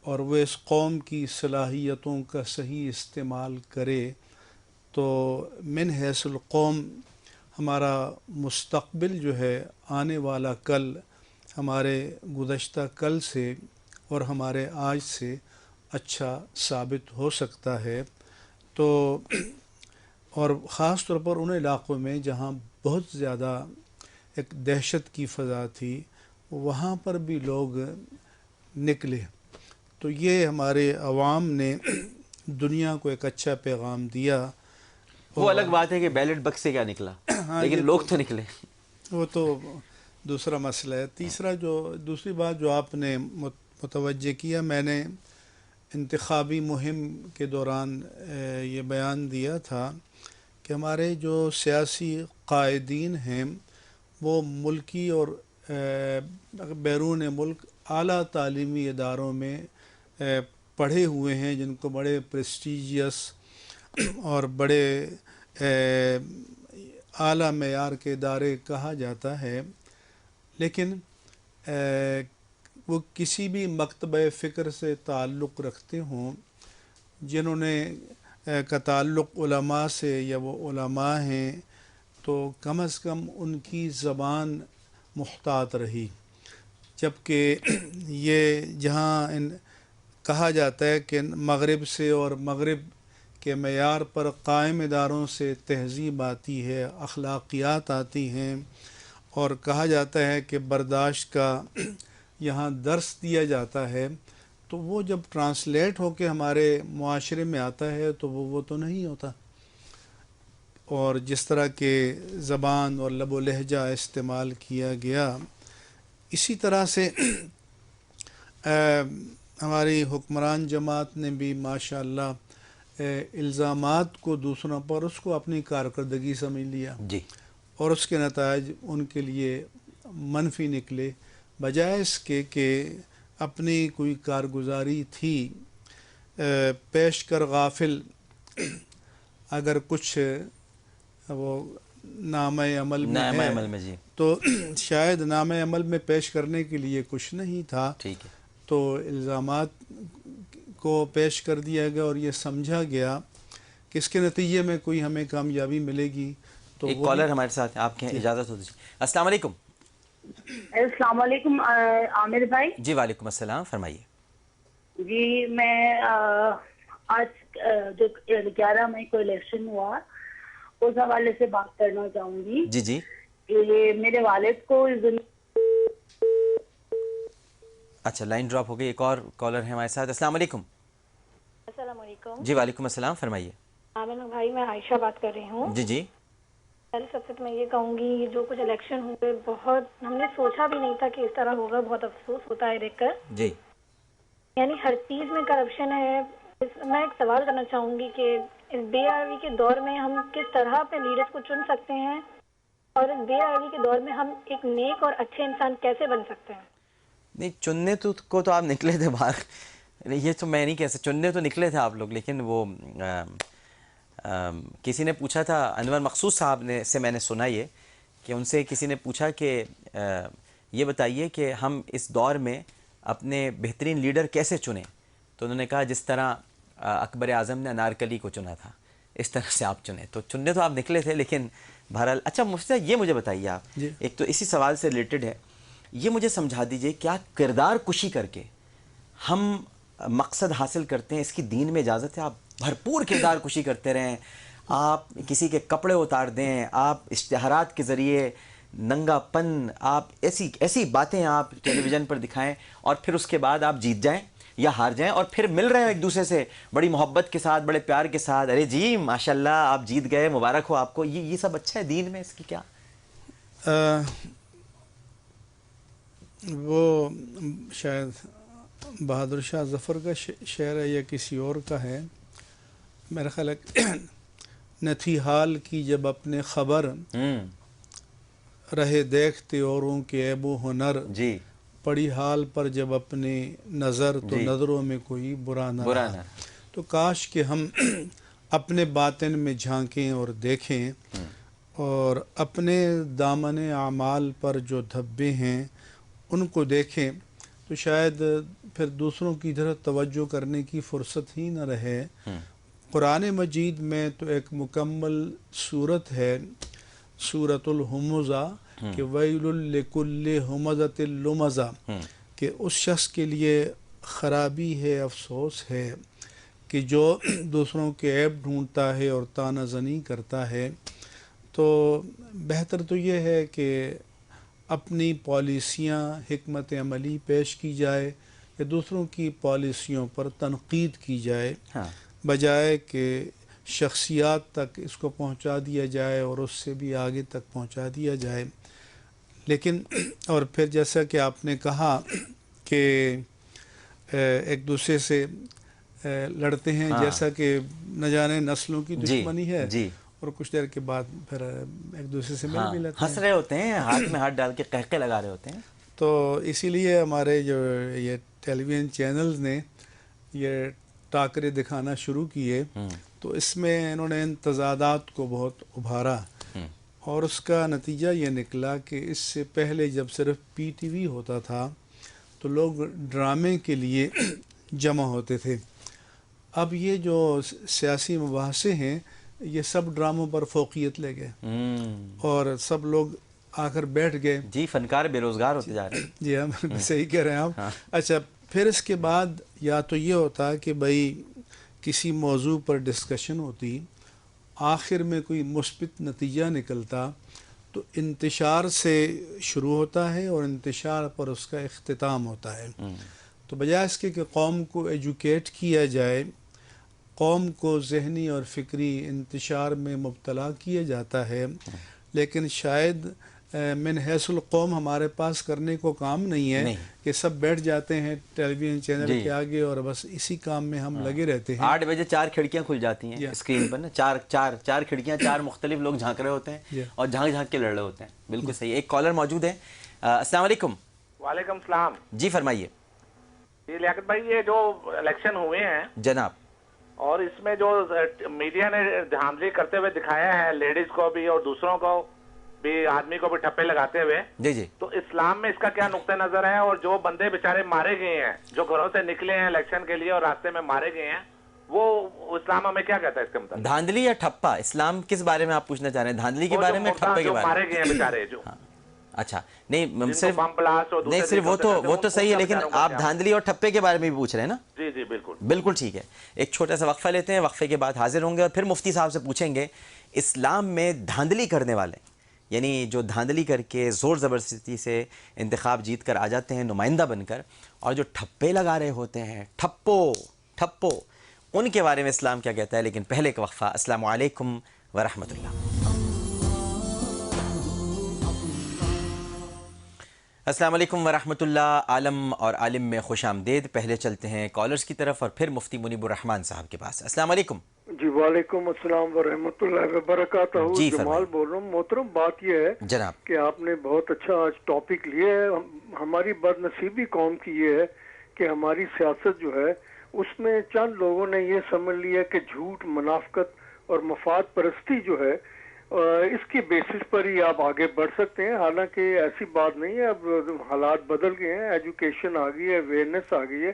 اور وہ اس قوم کی صلاحیتوں کا صحیح استعمال کرے تو من حیث القوم ہمارا مستقبل جو ہے، آنے والا کل، ہمارے گزشتہ کل سے اور ہمارے آج سے اچھا ثابت ہو سکتا ہے. تو اور خاص طور پر ان علاقوں میں جہاں بہت زیادہ ایک دہشت کی فضا تھی، وہاں پر بھی لوگ نکلے. تو یہ ہمارے عوام نے دنیا کو ایک اچھا پیغام دیا. وہ الگ بات ہے کہ بیلٹ بکس سے کیا نکلا، لیکن لوگ تو نکلے. وہ تو دوسرا مسئلہ ہے. دوسری بات جو آپ نے متوجہ کیا، میں نے انتخابی مہم کے دوران یہ بیان دیا تھا کہ ہمارے جو سیاسی قائدین ہیں وہ ملکی اور بیرون ملک اعلیٰ تعلیمی اداروں میں پڑھے ہوئے ہیں، جن کو بڑے پریسٹیجیس اور بڑے اعلیٰ معیار کے ادارے کہا جاتا ہے، لیکن وہ کسی بھی مکتبہ فکر سے تعلق رکھتے ہوں، جنہوں نے کا تعلق علماء سے یا وہ علماء ہیں، تو کم از کم ان کی زبان محتاط رہی. جبکہ یہ جہاں کہا جاتا ہے کہ مغرب سے اور مغرب کے معیار پر قائم اداروں سے تہذیب آتی ہے، اخلاقیات آتی ہیں، اور کہا جاتا ہے کہ برداشت کا یہاں درس دیا جاتا ہے، تو وہ جب ٹرانسلیٹ ہو کے ہمارے معاشرے میں آتا ہے تو وہ تو نہیں ہوتا. اور جس طرح کے زبان اور لب و لہجہ استعمال کیا گیا، اسی طرح سے ہماری حکمران جماعت نے بھی ماشاء اللہ الزامات کو دوسروں پر اس کو اپنی کارکردگی سمجھ لیا، جی، اور اس کے نتائج ان کے لیے منفی نکلے، بجائے اس کے کہ اپنی کوئی کارگزاری تھی پیش کر غافل اگر کچھ وہ نامہ عمل میں نامہ ہے، عمل میں. جی، تو شاید نامہ عمل میں پیش کرنے کے لیے کچھ نہیں تھا، ٹھیک ہے. تو الزامات کو پیش کر دیا گیا اور یہ سمجھا گیا کہ اس کے نتیجے میں کوئی ہمیں کامیابی ملے گی. تو ایک وہ کالر ہمارے ساتھ، آپ کے اجازت ہو تو. السلام علیکم. السلام علیکم عامر بھائی. جی وعلیکم السلام، فرمائیے. جی میں آج جو 11 مئی کو الیکشن ہوا اس حوالے سے بات کرنا چاہوں گی. جی جی، کہ میرے والد کو اس دن اچھا لائن ڈراپ ہو گئی. ایک اور کالر ہے ہمارے ساتھ. السلام علیکم. السلام علیکم. جی وعلیکم السلام، فرمائیے. عامر بھائی میں عائشہ بات کر رہی ہوں. جی جی، پہلے سب سے تو میں یہ کہوں گی جو کچھ الیکشن ہوئے بہت ہم نے سوچا بھی نہیں تھا کہ اس طرح ہوگا. بہت افسوس ہوتا ہے دیکھ کر. جی، یعنی ہر چیز میں کرپشن ہے. میں ایک سوال کرنا چاہوں گی کہ اس بے آروی کے دور میں ہم کس طرح اپنے لیڈرز کو چن سکتے ہیں، اور اس بے آروی کے دور میں ہم ایک نیک اور اچھے انسان کیسے بن سکتے ہیں؟ نہیں چننے کو تو آپ نکلے تھے باہر. یہ تو میں نہیں کہہ سکتا، چننے تو نکلے تھے آپ لوگ، لیکن وہ کسی نے پوچھا تھا، انور مخصوص صاحب نے سے میں نے سنا یہ کہ ان سے کسی نے پوچھا کہ یہ بتائیے کہ ہم اس دور میں اپنے بہترین لیڈر کیسے چنیں، تو انہوں نے کہا جس طرح اکبر اعظم نے انارکلی کو چنا تھا اس طرح سے آپ چنیں. تو چننے تو آپ نکلے تھے، لیکن بہرحال. اچھا مجھ سے یہ مجھے بتائیے آپ، جی. ایک تو اسی سوال سے ریلیٹڈ ہے، یہ مجھے سمجھا دیجئے کیا کردار کشی کر کے ہم مقصد حاصل کرتے ہیں؟ اس کی دین میں اجازت ہے؟ آپ بھرپور کردار کشی کرتے رہیں، آپ کسی کے کپڑے اتار دیں، آپ اشتہارات کے ذریعے ننگا پن، آپ ایسی باتیں آپ ٹیلی ویژن پر دکھائیں اور پھر اس کے بعد آپ جیت جائیں یا ہار جائیں، اور پھر مل رہے ہیں ایک دوسرے سے بڑی محبت کے ساتھ، بڑے پیار کے ساتھ، ارے جی ماشاءاللہ آپ جیت گئے، مبارک ہو آپ کو. یہ سب اچھا ہے دین میں؟ اس کی کیا وہ شاید بہادر شاہ ظفر کا شعر ہے یا کسی اور کا ہے، میرا خیال ہے نہ تھی حال کی جب اپنے خبر، رہے دیکھتے اوروں کے عیب و ہنر، جی پڑی حال پر جب اپنے نظر تو جی، نظروں میں کوئی برا نہ رہا. تو کاش کہ ہم اپنے باطن میں جھانکیں اور دیکھیں، اور اپنے دامن اعمال پر جو دھبے ہیں ان کو دیکھیں، تو شاید پھر دوسروں کی طرف توجہ کرنے کی فرصت ہی نہ رہے. قرآن مجید میں تو ایک مکمل صورت ہے، سورۃ الہمزہ، کہ ویل لکل ہمزۃ لمزہ، کہ اس شخص کے لیے خرابی ہے، افسوس ہے کہ جو دوسروں کے عیب ڈھونڈتا ہے اور طعنہ زنی کرتا ہے. تو بہتر تو یہ ہے کہ اپنی پالیسیاں حکمت عملی پیش کی جائے یا دوسروں کی پالیسیوں پر تنقید کی جائے، بجائے کہ شخصیات تک اس کو پہنچا دیا جائے اور اس سے بھی آگے تک پہنچا دیا جائے. لیکن اور پھر جیسا کہ آپ نے کہا کہ ایک دوسرے سے لڑتے ہیں، جیسا کہ نہ جانے نسلوں کی دشمنی ہے، اور کچھ دیر کے بعد پھر ایک دوسرے سے مل بھی لیتے ہیں، ہنس رہے ہوتے ہیں، ہاتھ میں ہاتھ ڈال کے قہقہ لگا رہے ہوتے ہیں. تو اسی لیے ہمارے جو یہ ٹیلی ویژن چینلز نے یہ ٹاکرے دکھانا شروع کیے تو اس میں انہوں نے ان تضادات کو بہت ابھارا، اور اس کا نتیجہ یہ نکلا کہ اس سے پہلے جب صرف پی ٹی وی ہوتا تھا تو لوگ ڈرامے کے لیے جمع ہوتے تھے. اب یہ جو سیاسی مباحثے ہیں یہ سب ڈراموں پر فوقیت لے گئے اور سب لوگ آ کر بیٹھ گئے. جی فنکار بے روزگار ہوتے جا رہے ہیں. جی ہم صحیح کہہ رہے ہیں آپ. اچھا پھر اس کے بعد یا تو یہ ہوتا کہ بھائی کسی موضوع پر ڈسکشن ہوتی، آخر میں کوئی مثبت نتیجہ نکلتا تو انتشار سے شروع ہوتا ہے اور انتشار پر اس کا اختتام ہوتا ہے. تو بجائے اس کے کہ قوم کو ایجوکیٹ کیا جائے، قوم کو ذہنی اور فکری انتشار میں مبتلا کیا جاتا ہے، لیکن شاید من حیث القوم ہمارے پاس کرنے کو کام نہیں ہے کہ سب بیٹھ جاتے ہیں ٹیلی ویژن چینل کے آگے اور بس اسی کام میں ہم لگے رہتے ہیں. 8 بجے 4 کھڑکیاں کھل جاتی ہیں اسکرین پر نا، چار کھڑکیاں، 4 مختلف لوگ جھانک رہے ہوتے ہیں اور جھانک کے لڑ رہے ہوتے ہیں. بالکل صحیح. ایک کالر موجود ہے. السلام علیکم. وعلیکم السلام. جی فرمائیے. جی لیاقت بھائی، یہ جو الیکشن ہوئے ہیں جناب، اور اس میں جو میڈیا نے دھاندلی کرتے ہوئے دکھایا ہے، لیڈیز کو بھی اور دوسروں کو بھی، آدمی کو بھی ٹھپے لگاتے ہوئے، جی تو اسلام میں اس کا کیا نقطہ نظر ہے؟ اور جو بندے بیچارے مارے گئے ہیں، جو گھروں سے نکلے ہیں الیکشن کے لیے اور راستے میں مارے گئے ہیں، وہ اسلام ہمیں کیا کہتا ہے اس کے متعلق؟ دھاندلی یا ٹھپا؟ اسلام کس بارے میں آپ پوچھنا چاہ رہے ہیں؟ دھاندلی کے بارے میں، ٹھپے کے بارے میں؟ مارے گئے ہیں بیچارے جو. اچھا نہیں صرف وہ تو صحیح ہے، لیکن آپ دھاندلی اور ٹھپے کے بارے میں بھی پوچھ رہے ہیں نا؟ جی جی بالکل بالکل ٹھیک ہے. ایک چھوٹا سا وقفہ لیتے ہیں، وقفے کے بعد حاضر ہوں گے اور پھر مفتی صاحب سے پوچھیں گے اسلام میں دھاندلی کرنے والے، یعنی جو دھاندلی کر کے زور زبردستی سے انتخاب جیت کر آ جاتے ہیں نمائندہ بن کر، اور جو ٹھپے لگا رہے ہوتے ہیں، ٹھپو، ان کے بارے میں اسلام کیا کہتا ہے. لیکن پہلے کا وقفہ. السلام علیکم ورحمۃ اللہ. السلام علیکم ورحمۃ اللہ. عالم اور عالم میں خوش آمدید. پہلے چلتے ہیں کالرز کی طرف اور پھر مفتی منیب الرحمان صاحب کے پاس. السلام علیکم. جی وعلیکم السلام ورحمۃ اللہ وبرکاتہ. جی جمال بول رہا ہوں. محترم بات یہ ہے جناب کہ آپ نے بہت اچھا آج ٹاپک لیا ہے. ہماری بد نصیبی قوم کی یہ ہے کہ ہماری سیاست جو ہے اس میں چند لوگوں نے یہ سمجھ لیا کہ جھوٹ، منافقت اور مفاد پرستی جو ہے اس کی بیسس پر ہی آپ آگے بڑھ سکتے ہیں. حالانکہ ایسی بات نہیں ہے. اب حالات بدل گئے ہیں، ایجوکیشن آ گئی ہے، اویئرنیس آ گئی ہے.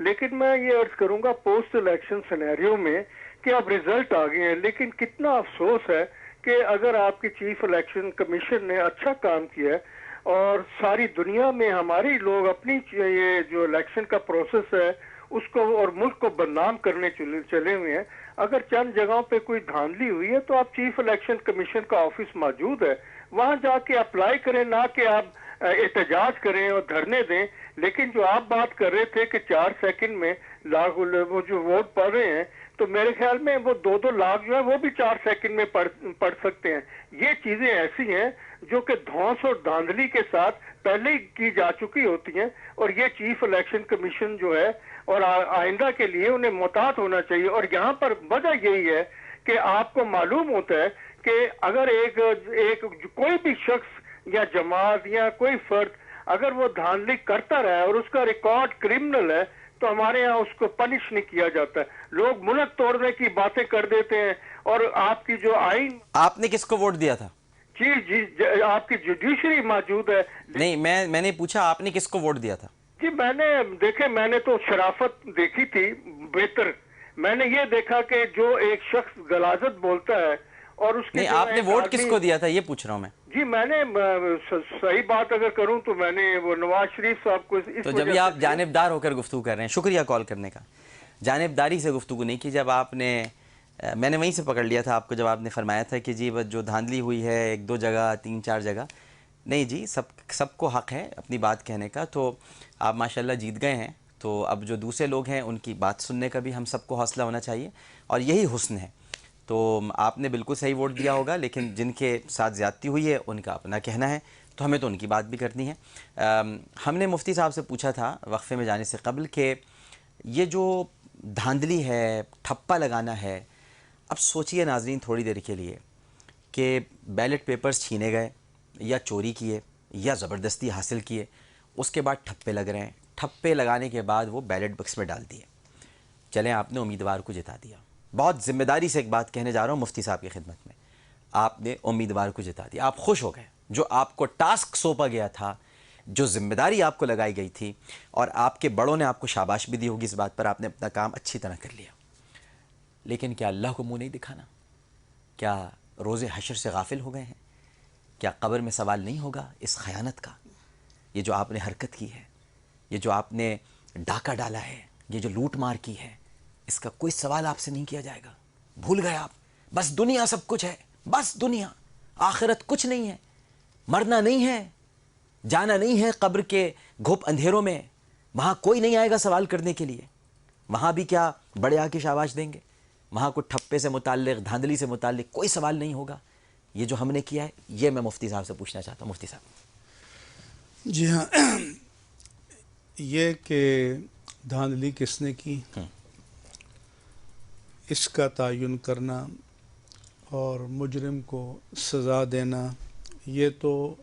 لیکن میں یہ عرض کروں گا پوسٹ الیکشن سینیریو میں کہ اب ریزلٹ آ گئے ہیں، لیکن کتنا افسوس ہے کہ اگر آپ کی چیف الیکشن کمیشن نے اچھا کام کیا ہے اور ساری دنیا میں ہمارے لوگ اپنی یہ جو الیکشن کا پروسیس ہے اس کو اور ملک کو بدنام کرنے چلے ہوئے ہیں، اگر چند جگہوں پہ کوئی دھاندلی ہوئی ہے تو آپ چیف الیکشن کمیشن کا آفس موجود ہے، وہاں جا کے اپلائی کریں، نہ کہ آپ احتجاج کریں اور دھرنے دیں. لیکن جو آپ بات کر رہے تھے کہ 4 سیکنڈ میں وہ جو ووٹ پڑھ رہے ہیں، تو میرے خیال میں وہ 2 لاکھ جو ہے وہ بھی 4 سیکنڈ میں پڑھ سکتے ہیں. یہ چیزیں ایسی ہیں جو کہ دھونس اور دھاندلی کے ساتھ پہلے ہی کی جا چکی ہوتی ہیں، اور یہ چیف الیکشن کمیشن جو ہے اور آئندہ کے لیے انہیں محتاط ہونا چاہیے. اور یہاں پر وجہ یہی ہے کہ آپ کو معلوم ہوتا ہے کہ اگر ایک کوئی بھی شخص یا جماعت یا کوئی فرد اگر وہ دھاندلی کرتا رہا ہے اور اس کا ریکارڈ کرمنل ہے تو ہمارے ہاں اس کو پنش نہیں کیا جاتا ہے. لوگ ملک توڑنے کی باتیں کر دیتے ہیں. اور آپ کی جو آئین، آپ نے کس کو ووٹ دیا تھا؟ جی آپ کی جوڈیشری موجود ہے. نہیں میں نے پوچھا آپ نے کس کو ووٹ دیا تھا؟ جی میں نے تو شرافت دیکھی تھی بہتر. میں نے یہ دیکھا کہ جو ایک شخص غلاظت بولتا ہے اور اس کی، نہیں آپ نے ووٹ کس کو دیا تھا یہ پوچھ رہا ہوں میں. جی میں نے صحیح بات اگر کروں تو میں نے وہ نواز شریف صاحب کو تو جب یہ آپ جانبدار ہو کر گفتگو کر رہے ہیں، شکریہ کال کرنے کا. جانبداری سے گفتگو نہیں کی. جب آپ نے، میں نے وہیں سے پکڑ لیا تھا آپ کو جب آپ نے فرمایا تھا کہ جی جو دھاندلی ہوئی ہے 1-2 جگہ 3-4 جگہ، نہیں جی سب کو حق ہے اپنی بات کہنے کا. تو آپ ماشاءاللہ جیت گئے ہیں، تو اب جو دوسرے لوگ ہیں ان کی بات سننے کا بھی ہم سب کو حوصلہ ہونا چاہیے، اور یہی حسن ہے. تو آپ نے بالکل صحیح ووٹ دیا ہوگا، لیکن جن کے ساتھ زیادتی ہوئی ہے ان کا اپنا کہنا ہے، تو ہمیں تو ان کی بات بھی کرنی ہے. ہم نے مفتی صاحب سے پوچھا تھا وقفے میں جانے سے قبل کہ یہ جو دھاندلی ہے، ٹھپا لگانا ہے، اب سوچئے ناظرین تھوڑی دیر کے لیے کہ بیلٹ پیپرز چھینے گئے یا چوری کیے یا زبردستی حاصل کیے، اس کے بعد ٹھپے لگ رہے ہیں، ٹھپے لگانے کے بعد وہ بیلٹ بکس میں ڈال دیے. چلیں آپ نے امیدوار کو جتا دیا. بہت ذمہ داری سے ایک بات کہنے جا رہا ہوں مفتی صاحب کی خدمت میں. آپ نے امیدوار کو جتا دیا, آپ خوش ہو گئے. جو آپ کو ٹاسک سونپا گیا تھا, جو ذمہ داری آپ کو لگائی گئی تھی, اور آپ کے بڑوں نے آپ کو شاباش بھی دی ہوگی اس بات پر, آپ نے اپنا کام اچھی طرح کر لیا. لیکن کیا اللہ کو منہ نہیں دکھانا؟ کیا روز حشر سے غافل ہو گئے ہیں؟ کیا قبر میں سوال نہیں ہوگا اس خیانت کا؟ یہ جو آپ نے حرکت کی ہے, یہ جو آپ نے ڈاکہ ڈالا ہے, یہ جو لوٹ مار کی ہے, اس کا کوئی سوال آپ سے نہیں کیا جائے گا؟ بھول گئے آپ؟ بس دنیا سب کچھ ہے, بس دنیا, آخرت کچھ نہیں ہے. مرنا نہیں ہے, جانا نہیں ہے قبر کے گھپ اندھیروں میں, وہاں کوئی نہیں آئے گا سوال کرنے کے لیے. وہاں بھی کیا بڑے آ کے شاباش دیں گے؟ وہاں کوئی ٹھپے سے متعلق, دھاندلی سے متعلق کوئی سوال نہیں ہوگا. یہ جو ہم نے کیا ہے, یہ میں مفتی صاحب سے پوچھنا چاہتا ہوں. مفتی صاحب. جی ہاں, یہ کہ دھاندلی کس نے کی, اس کا تعین کرنا اور مجرم کو سزا دینا, یہ تو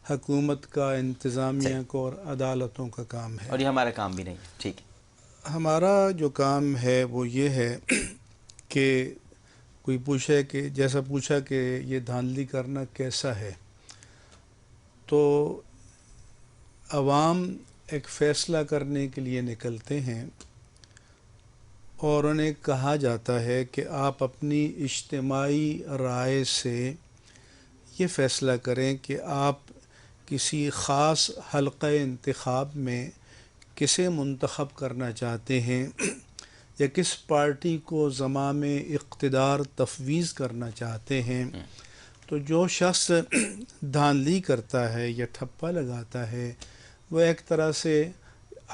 حکومت کا, انتظامیہ کو اور عدالتوں کا کام ہے. اور یہ ہمارا کام بھی نہیں ہے. ٹھیک ہے. ہمارا جو کام ہے وہ یہ ہے کہ کوئی پوچھے کہ جیسا پوچھا کہ یہ دھاندلی کرنا کیسا ہے, تو عوام ایک فیصلہ کرنے کے لیے نکلتے ہیں اور انہیں کہا جاتا ہے کہ آپ اپنی اجتماعی رائے سے یہ فیصلہ کریں کہ آپ کسی خاص حلقہ انتخاب میں کسے منتخب کرنا چاہتے ہیں یا کس پارٹی کو زمام اقتدار تفویض کرنا چاہتے ہیں. تو جو شخص دھاندلی کرتا ہے یا ٹھپا لگاتا ہے وہ ایک طرح سے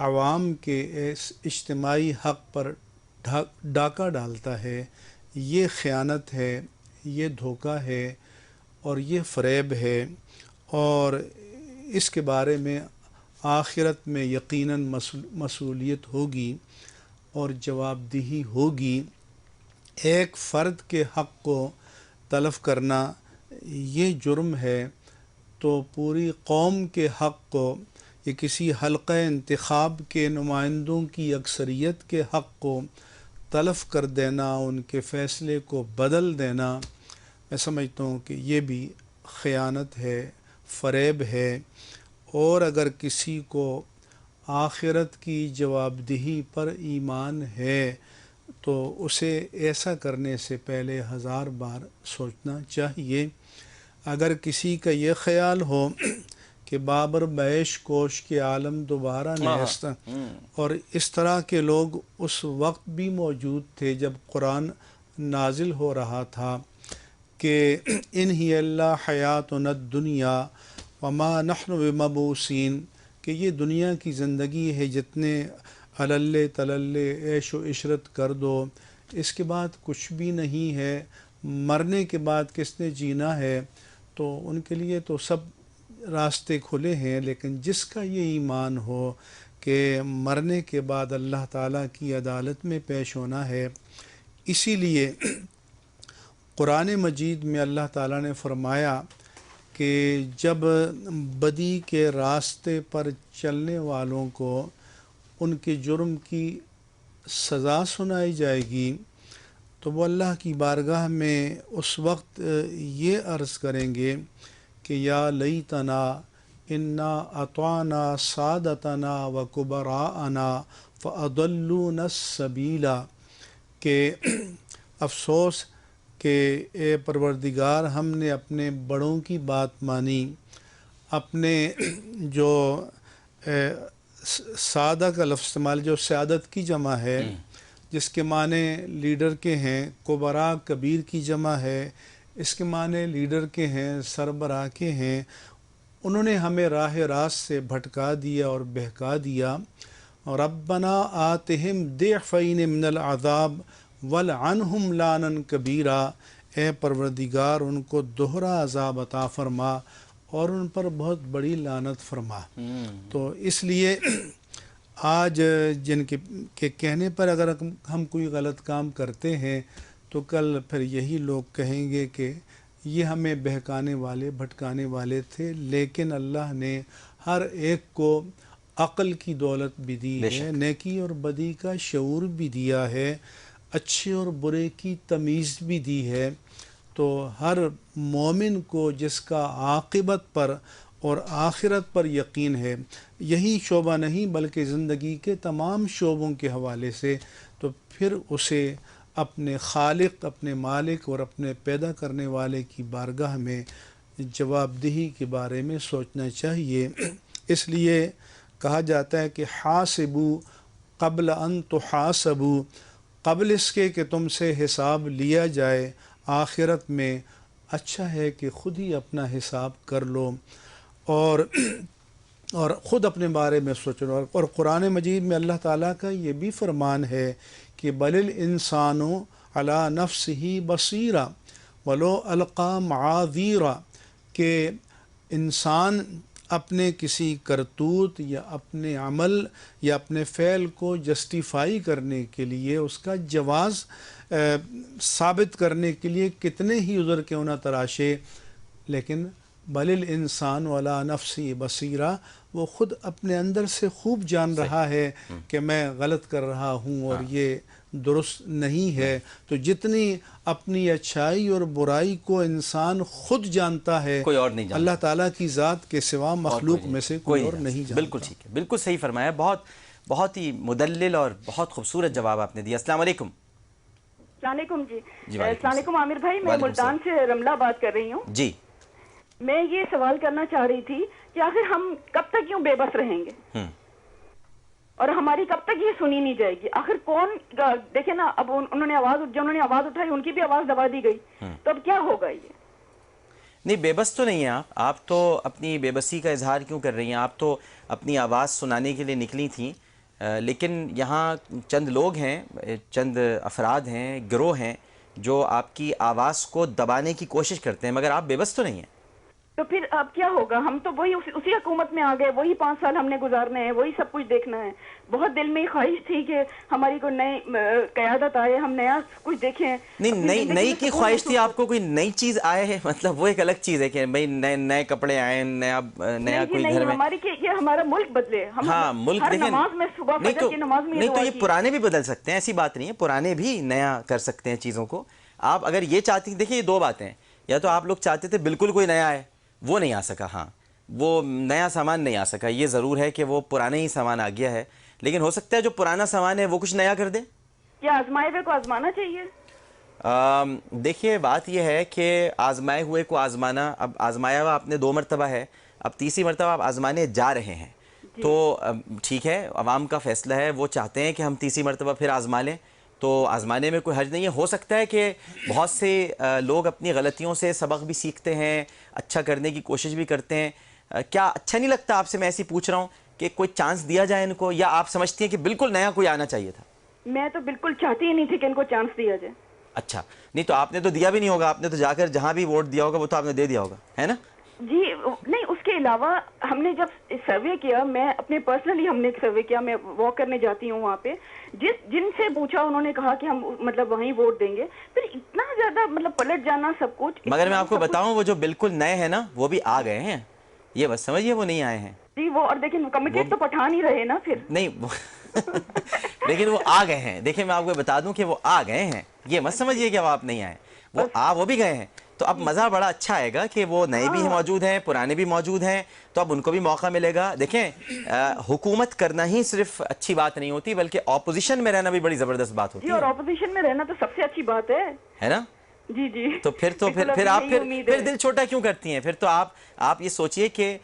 عوام کے اس اجتماعی حق پر ڈاکہ ڈالتا ہے. یہ خیانت ہے, یہ دھوکہ ہے اور یہ فریب ہے, اور اس کے بارے میں آخرت میں یقیناً مسئولیت ہوگی اور جواب دہی ہوگی. ایک فرد کے حق کو تلف کرنا یہ جرم ہے, تو پوری قوم کے حق کو یا کسی حلقہ انتخاب کے نمائندوں کی اکثریت کے حق کو تلف کر دینا, ان کے فیصلے کو بدل دینا, میں سمجھتا ہوں کہ یہ بھی خیانت ہے, فریب ہے. اور اگر کسی کو آخرت کی جواب دہی پر ایمان ہے تو اسے ایسا کرنے سے پہلے 1000 بار سوچنا چاہیے. اگر کسی کا یہ خیال ہو کہ بابر بیش کوش کے عالم دوبارہ نیست, اور اس طرح کے لوگ اس وقت بھی موجود تھے جب قرآن نازل ہو رہا تھا کہ ان ہی اللہ حیاتنا الدنیا وما نحن بمبعوثین, کہ یہ دنیا کی زندگی ہے, جتنے عللے تللے عیش و عشرت کر دو, اس کے بعد کچھ بھی نہیں ہے. مرنے کے بعد کس نے جینا ہے؟ تو ان کے لیے تو سب راستے کھلے ہیں, لیکن جس کا یہ ایمان ہو کہ مرنے کے بعد اللہ تعالیٰ کی عدالت میں پیش ہونا ہے. اسی لیے قرآن مجید میں اللہ تعالیٰ نے فرمایا کہ جب بدی کے راستے پر چلنے والوں کو ان کے جرم کی سزا سنائی جائے گی تو وہ اللہ کی بارگاہ میں اس وقت یہ عرض کریں گے کہ یا لیتنا انا اطعنا سادتنا و کبراءنا فاضلونا السبیل, کہ افسوس کہ اے پروردگار ہم نے اپنے بڑوں کی بات مانی, اپنے جو سادہ کا لفظ استعمال, جو سیادت کی جمع ہے جس کے معنی لیڈر کے ہیں, کبراء کبیر کی جمع ہے, اس کے معنی لیڈر کے ہیں, سربراہ کے ہیں, انہوں نے ہمیں راہ راست سے بھٹکا دیا اور بہکا دیا. ربنا آتہم ضعفین من العذاب ولعنہم لعنا کبیرا, اے پروردگار ان کو دوہرا عذاب عطا فرما اور ان پر بہت بڑی لعنت فرما. تو اس لیے آج جن کے کہنے پر اگر ہم کوئی غلط کام کرتے ہیں تو کل پھر یہی لوگ کہیں گے کہ یہ ہمیں بہکانے والے بھٹکانے والے تھے, لیکن اللہ نے ہر ایک کو عقل کی دولت بھی دی ہے، نیکی اور بدی کا شعور بھی دیا ہے، اچھے اور برے کی تمیز بھی دی ہے۔ تو ہر مومن کو جس کا عاقبت پر اور آخرت پر یقین ہے، یہی شعبہ نہیں بلکہ زندگی کے تمام شعبوں کے حوالے سے، تو پھر اسے اپنے خالق، اپنے مالک اور اپنے پیدا کرنے والے کی بارگاہ میں جواب دہی کے بارے میں سوچنا چاہیے۔ اس لیے کہا جاتا ہے کہ حاسبو قبل ان تحاسبو، قبل اس کے کہ تم سے حساب لیا جائے آخرت میں اچھا ہے کہ خود ہی اپنا حساب کر لو اور خود اپنے بارے میں سوچو۔ اور قرآن مجید میں اللہ تعالیٰ کا یہ بھی فرمان ہے کہ بل الانسان علی نفسہ بصیرہ ولو القی معاذیرہ، کہ انسان اپنے کسی کرتوت یا اپنے عمل یا اپنے فعل کو جسٹیفائی کرنے کے لیے، اس کا جواز ثابت کرنے کے لیے کتنے ہی عذر کیوں نہ تراشے، لیکن بل الانسان علی نفسی بصیرہ، وہ خود اپنے اندر سے خوب جان رہا ہے کہ میں غلط کر رہا ہوں اور یہ درست نہیں ہے۔ تو جتنی اپنی اچھائی اور برائی کو انسان خود جانتا ہے، کوئی اور نہیں جانتا، اللہ تعالیٰ کی ذات کے سوا مخلوق میں سے کوئی اور نہیں جانتا۔ بالکل ٹھیک ہے، بالکل صحیح فرمایا، بہت ہی مدلل اور بہت خوبصورت جواب آپ نے دیا۔ السلام علیکم۔ السلام علیکم جی۔ وعلیکم السلام علیکم عامر بھائی، میں ملتان سے رملہ بات کر رہی ہوں۔ جی، میں یہ سوال کرنا چاہ رہی تھی کہ آخر ہم کب تک یوں بے بس رہیں گے اور ہماری کب تک یہ سنی نہیں جائے گی؟ آخر کون، دیکھیں نا، اب انہوں نے آواز اٹھائی، ان کی بھی آواز دبا دی گئی، تو اب کیا ہوگا؟ یہ نہیں، بے بس تو نہیں ہیں آپ تو اپنی بے بسی کا اظہار کیوں کر رہی ہیں؟ آپ تو اپنی آواز سنانے کے لیے نکلی تھیں، لیکن یہاں چند لوگ ہیں، چند افراد ہیں، گروہ ہیں جو آپ کی آواز کو دبانے کی کوشش کرتے ہیں، مگر آپ بے بس تو نہیں ہیں۔ تو پھر اب کیا ہوگا؟ ہم تو وہی اسی حکومت میں آ گئے، وہی 5 سال ہم نے گزارنے ہیں، وہی سب کچھ دیکھنا ہے۔ بہت دل میں خواہش تھی کہ ہماری کوئی نئی قیادت آئے، ہم نیا کچھ دیکھیں۔ نہیں، نئی کی خواہش تھی آپ کو، کوئی نئی چیز آئے ہے، مطلب وہ ایک الگ چیز ہے کہ بھئی نئے کپڑے آئیں، نیا کوئی گھر میں، ہماری کہ یہ ہمارا ملک بدلے۔ ہاں، ملک ہر دیکھیں، نماز میں صبح فجر کی نماز میں نہیں تو یہ پرانے بھی بدل سکتے ہیں، ایسی بات نہیں ہے، پرانے بھی نیا کر سکتے ہیں چیزوں کو۔ آپ اگر یہ چاہتی، دیکھیں یہ دو باتیں ہیں، یا تو آپ لوگ چاہتے تھے بالکل کوئی نیا آئے، وہ نہیں آ سکا، ہاں وہ نیا سامان نہیں آ سکا، یہ ضرور ہے کہ وہ پرانے ہی سامان آ گیا ہے، لیکن ہو سکتا ہے جو پرانا سامان ہے وہ کچھ نیا کر دے۔ کیا آزمائے ہوئے کو آزمانا چاہیے؟ دیکھیے بات یہ ہے کہ آزمائے ہوئے کو آزمانا، اب آزمایا ہوا آپ نے 2 مرتبہ ہے، اب تیسری مرتبہ آپ آزمانے جا رہے ہیں، تو ٹھیک ہے، عوام کا فیصلہ ہے، وہ چاہتے ہیں کہ ہم تیسری مرتبہ پھر آزما لیں، تو آزمانے میں کوئی حرج نہیں ہے۔ ہو سکتا ہے کہ بہت سے لوگ اپنی غلطیوں سے سبق بھی سیکھتے ہیں، اچھا کرنے کی کوشش بھی کرتے ہیں۔ کیا اچھا نہیں لگتا آپ سے، میں ایسی پوچھ رہا ہوں کہ کوئی چانس دیا جائے ان کو، یا آپ سمجھتی ہیں کہ بالکل نیا کوئی آنا چاہیے تھا؟ میں تو بالکل چاہتی ہی نہیں تھی کہ ان کو چانس دیا جائے۔ اچھا، نہیں تو آپ نے تو دیا بھی نہیں ہوگا، آپ نے تو جا کر جہاں بھی ووٹ دیا ہوگا وہ تو آپ نے دے دیا ہوگا، ہے نا؟ جی نہیں، اس کے علاوہ ہم نے جب سروے کیا، میں اپنے پرسنلی ہم نے سروے کیا، میں واک کرنے جاتی ہوں وہاں پہ، جن سے پوچھا انہوں نے کہا کہ ہم مطلب وہیں ووٹ دیں گے، پھر اتنا زیادہ مطلب پلٹ جانا سب کچھ۔ مگر میں آپ کو بتاؤں، وہ جو بالکل نئے ہیں نا وہ بھی آ گئے ہیں، یہ بس سمجھیے وہ نہیں آئے ہیں جی، وہ اور دیکھیں کمیٹیڈ تو پٹھان ہی رہے نا پھر، نہیں لیکن وہ آ گئے ہیں۔ دیکھیں میں آپ کو بتا دوں کہ وہ آ گئے ہیں، یہ مت سمجھیے کہ وہ آپ نہیں آئے، وہ بھی گئے ہیں، تو اب مزہ بڑا اچھا آئے گا کہ وہ نئے بھی موجود ہیں، پرانے بھی موجود ہیں، تو اب ان کو بھی موقع ملے گا۔ دیکھیں حکومت کرنا ہی صرف اچھی بات نہیں ہوتی، بلکہ اپوزیشن میں رہنا بھی بڑی زبردست بات ہوتی ہے، اور اپوزیشن میں رہنا تو سب سے اچھی بات ہے نا؟ جی جی، تو پھر آپ پھر دل چھوٹا کیوں کرتی ہیں؟ پھر تو آپ یہ سوچئے کہ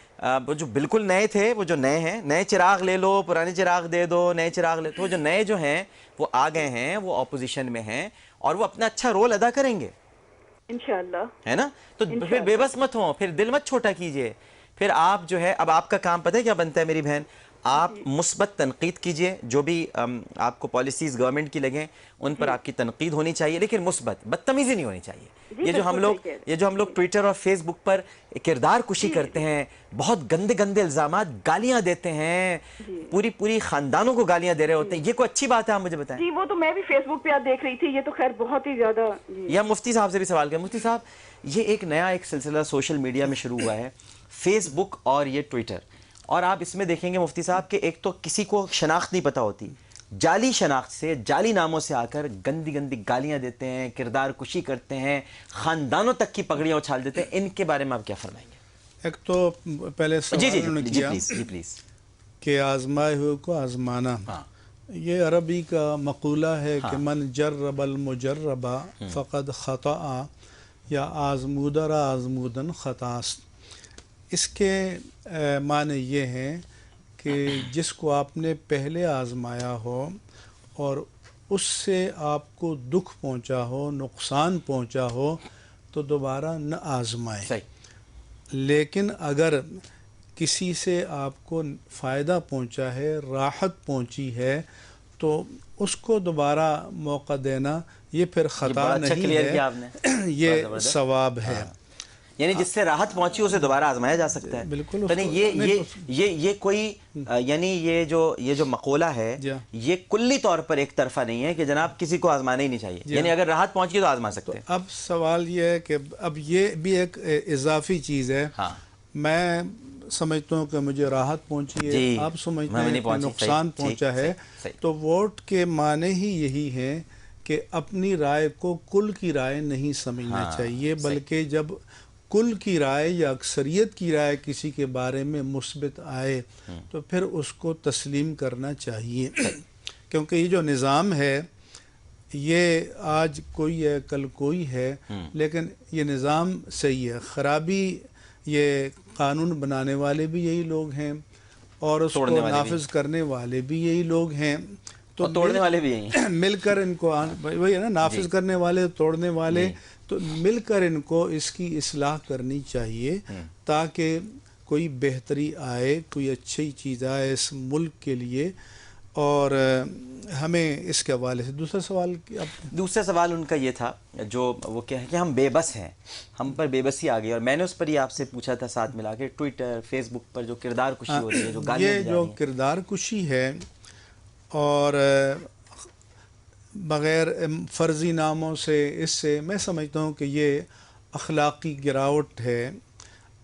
وہ جو بالکل نئے تھے، وہ جو نئے ہیں، نئے چراغ لے لو، پرانے چراغ دے دو، نئے چراغ لے، تو وہ جو نئے جو ہیں وہ آ گئے ہیں، وہ اپوزیشن میں ہیں اور وہ اپنا اچھا رول ادا کریں گے انشاءاللہ، ہے نا؟ تو پھر بے بس مت ہوں، پھر دل مت چھوٹا کیجئے، پھر آپ جو ہے، اب آپ کا کام پتہ ہے کیا بنتا ہے میری بہن؟ آپ مثبت تنقید کیجئے، جو بھی آپ کو پالیسیز گورنمنٹ کی لگیں ان پر آپ کی تنقید ہونی چاہیے، لیکن مثبت، بدتمیزی نہیں ہونی چاہیے۔ یہ جو ہم لوگ ٹویٹر اور فیس بک پر کردار کشی کرتے ہیں، بہت گندے الزامات، گالیاں دیتے ہیں، پوری خاندانوں کو گالیاں دے رہے ہوتے ہیں، یہ کوئی اچھی بات ہے؟ آپ مجھے بتائیں۔ جی وہ تو میں بھی فیس بک پہ دیکھ رہی تھی، یہ تو خیر بہت ہی زیادہ۔ یا مفتی صاحب سے بھی سوال کریں، مفتی صاحب یہ ایک نیا سلسلہ سوشل میڈیا میں شروع ہوا ہے، فیس بک اور یہ ٹویٹر، اور آپ اس میں دیکھیں گے مفتی صاحب کہ ایک تو کسی کو شناخت نہیں پتہ ہوتی، جعلی شناخت سے، جعلی ناموں سے آ کر گندی گندی گالیاں دیتے ہیں، کردار کشی کرتے ہیں، خاندانوں تک کی پگڑیاں اچھال دیتے ہیں. ان کے بارے میں آپ کیا فرمائیں گے؟ ایک تو پہلے جی جی سوال انہوں نے جی کیا پلیز، جی پلیز. کہ آزمائے ہوئے کو آزمانا. ہاں یہ عربی کا مقولہ ہے کہ من جرب المجربہ فقد خطأ، یا آزمودہ را آزمودن خطاست. اس کے معنی یہ ہیں کہ جس کو آپ نے پہلے آزمایا ہو اور اس سے آپ کو دکھ پہنچا ہو، نقصان پہنچا ہو، تو دوبارہ نہ آزمائیں. صحیح. لیکن اگر کسی سے آپ کو فائدہ پہنچا ہے، راحت پہنچی ہے، تو اس کو دوبارہ موقع دینا یہ پھر خطا بڑا اچھا نہیں کلیئر کیا آپ نے، ہے، یہ ثواب ہے. یعنی جس سے راحت پہنچی اسے دوبارہ آزمایا جا سکتا ہے. بالکل. تو نہیں یہ کوئی یعنی یہ جو مقولہ ہے یہ کلی طور پر ایک طرفہ نہیں ہے کہ جناب کسی کو آزمانا ہی نہیں چاہیے، یعنی اگر راحت پہنچی تو آزما سکتے ہیں. اب سوال یہ ہے کہ اب یہ بھی ایک اضافی چیز ہے. میں سمجھتا ہوں کہ مجھے راحت پہنچی ہے، آپ سمجھتے ہیں کہ نقصان پہنچا ہے، تو ووٹ کے معنی ہی یہی ہے کہ اپنی رائے کو کل کی رائے نہیں سمجھنا چاہیے، بلکہ جب کل کی رائے یا اکثریت کی رائے کسی کے بارے میں مثبت آئے تو پھر اس کو تسلیم کرنا چاہیے. کیونکہ یہ جو نظام ہے یہ آج کوئی ہے کل کوئی ہے، لیکن یہ نظام صحیح ہے. خرابی یہ قانون بنانے والے بھی یہی لوگ ہیں اور اس کو نافذ کرنے والے بھی یہی لوگ ہیں، تو توڑنے والے بھی یہی ہیں. مل کر ان کو وہی ہے نا، نافذ کرنے والے، توڑنے والے، تو مل کر ان کو اس کی اصلاح کرنی چاہیے تاکہ کوئی بہتری آئے، کوئی اچھی چیز آئے اس ملک کے لیے. اور ہمیں اس کے حوالے سے دوسرا سوال ان کا یہ تھا جو وہ کیا ہے کہ ہم بے بس ہیں، ہم پر بے بسی آ گئی، اور میں نے اس پر ہی آپ سے پوچھا تھا ساتھ ملا کے ٹویٹر فیس بک پر جو کردار کشی ہو رہی ہے، جو گالیاں دی جا رہی ہیں، یہ جو کردار کشی ہے اور بغیر فرضی ناموں سے، اس سے میں سمجھتا ہوں کہ یہ اخلاقی گراوٹ ہے،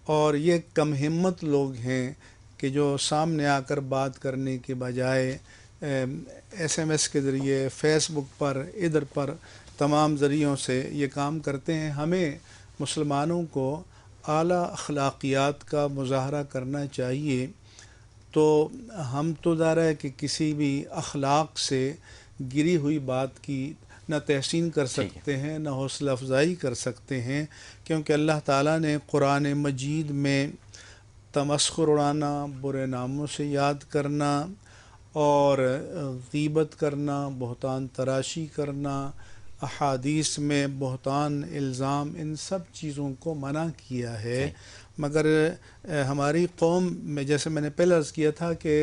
اور یہ کم ہمت لوگ ہیں کہ جو سامنے آ کر بات کرنے کے بجائے ایس ایم ایس کے ذریعے، فیس بک پر، ادھر پر تمام ذریعوں سے یہ کام کرتے ہیں. ہمیں مسلمانوں کو اعلیٰ اخلاقیات کا مظاہرہ کرنا چاہیے. تو ہم تو ظاہر ہے کہ کسی بھی اخلاق سے گری ہوئی بات کی نہ تحسین کر سکتے ہیں، نہ حوصلہ افزائی کر سکتے ہیں، کیونکہ اللہ تعالیٰ نے قرآن مجید میں تمسخر اڑانا، برے ناموں سے یاد کرنا اور غیبت کرنا، بہتان تراشی کرنا، احادیث میں بہتان، الزام، ان سب چیزوں کو منع کیا ہے. مگر ہماری قوم میں، جیسے میں نے پہلے عرض کیا تھا، کہ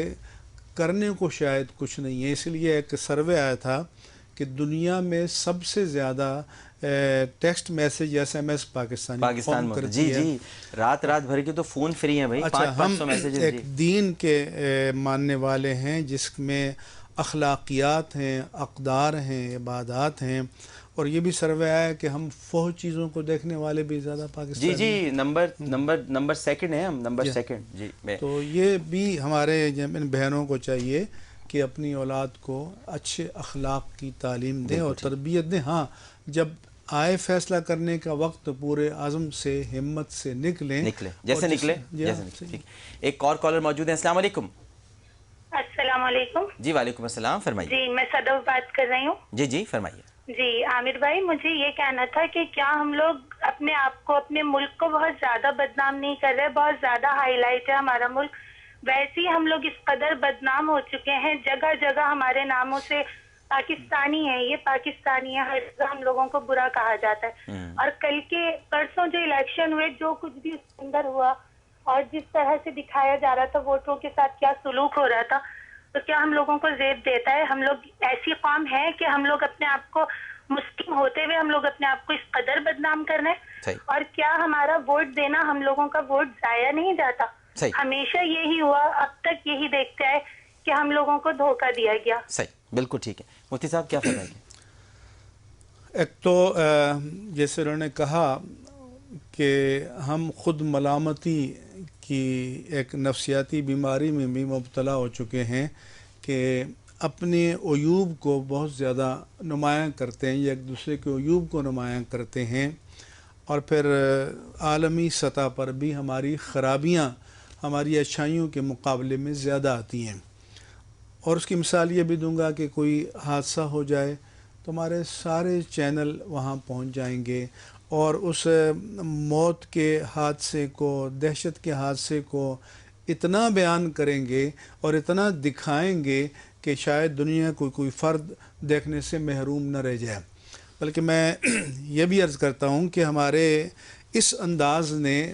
کرنے کو شاید کچھ نہیں ہے. اس لیے ایک سروے آیا تھا کہ دنیا میں سب سے زیادہ text message S M S Pakistan میں جی رات بھر کے تو فون فری ہیں بھائی. اچھا، ہم ایک دین کے ماننے والے ہیں جس میں اخلاقیات ہیں، اقدار ہیں، عبادات ہیں، اور یہ بھی سروے آیا کہ ہم فوج چیزوں کو دیکھنے والے بھی زیادہ پاکستان جی نمبر سیکنڈ ہیں، ہم نمبر سیکنڈ. جی تو یہ بھی ہمارے ان بہنوں کو چاہیے کہ اپنی اولاد کو اچھے اخلاق کی تعلیم دیں اور تربیت دیں. ہاں، جب آئے فیصلہ کرنے کا وقت پورے عزم سے، ہمت سے نکلیں جیسے نکلے. ایک اور کالر موجود ہیں. السلام علیکم. السلام علیکم. جی وعلیکم السلام، فرمائیے. جی میں صدف بات کر رہی ہوں. جی فرمائیے. جی عامر بھائی، مجھے یہ کہنا تھا کہ کیا ہم لوگ اپنے آپ کو، اپنے ملک کو بہت زیادہ بدنام نہیں کر رہے؟ بہت زیادہ ہائی لائٹ ہے ہمارا ملک. ویسے ہی ہم لوگ اس قدر بدنام ہو چکے ہیں، جگہ جگہ ہمارے ناموں سے پاکستانی ہے، یہ پاکستانی ہے، ہر جگہ ہم لوگوں کو برا کہا جاتا ہے. اور کل کے پرسوں جو الیکشن ہوئے، جو کچھ بھی اس کے اندر ہوا اور جس طرح سے دکھایا جا رہا تھا ووٹروں کے ساتھ کیا سلوک ہو رہا تھا، تو کیا ہم لوگوں کو زیب دیتا ہے؟ ہم لوگ ایسی قوم ہے کہ ہم لوگ اپنے آپ کو مسلم ہوتے ہوئے ہم لوگ اپنے آپ کو اس قدر بدنام کر رہے ہیں. اور کیا ہمارا ووٹ دینا، ہم لوگوں کا ووٹ ضائع نہیں جاتا؟ ہمیشہ یہی ہوا، اب تک یہی دیکھتے ہیں کہ ہم لوگوں کو دھوکہ دیا گیا. صحیح، بالکل ٹھیک ہے. مفتی صاحب کیا فرمائیں گے؟ ایک تو جیسے انہوں نے کہا کہ ہم خود ملامتی کی ایک نفسیاتی بیماری میں بھی مبتلا ہو چکے ہیں کہ اپنے عیوب کو بہت زیادہ نمایاں کرتے ہیں یا ایک دوسرے کے عیوب کو نمایاں کرتے ہیں، اور پھر عالمی سطح پر بھی ہماری خرابیاں ہماری اچھائیوں کے مقابلے میں زیادہ آتی ہیں۔ اور اس کی مثال یہ بھی دوں گا کہ کوئی حادثہ ہو جائے تو ہمارے سارے چینل وہاں پہنچ جائیں گے اور اس موت کے حادثے کو، دہشت کے حادثے کو اتنا بیان کریں گے اور اتنا دکھائیں گے کہ شاید دنیا کو کوئی فرد دیکھنے سے محروم نہ رہ جائے۔ بلکہ میں یہ بھی عرض کرتا ہوں کہ ہمارے اس انداز نے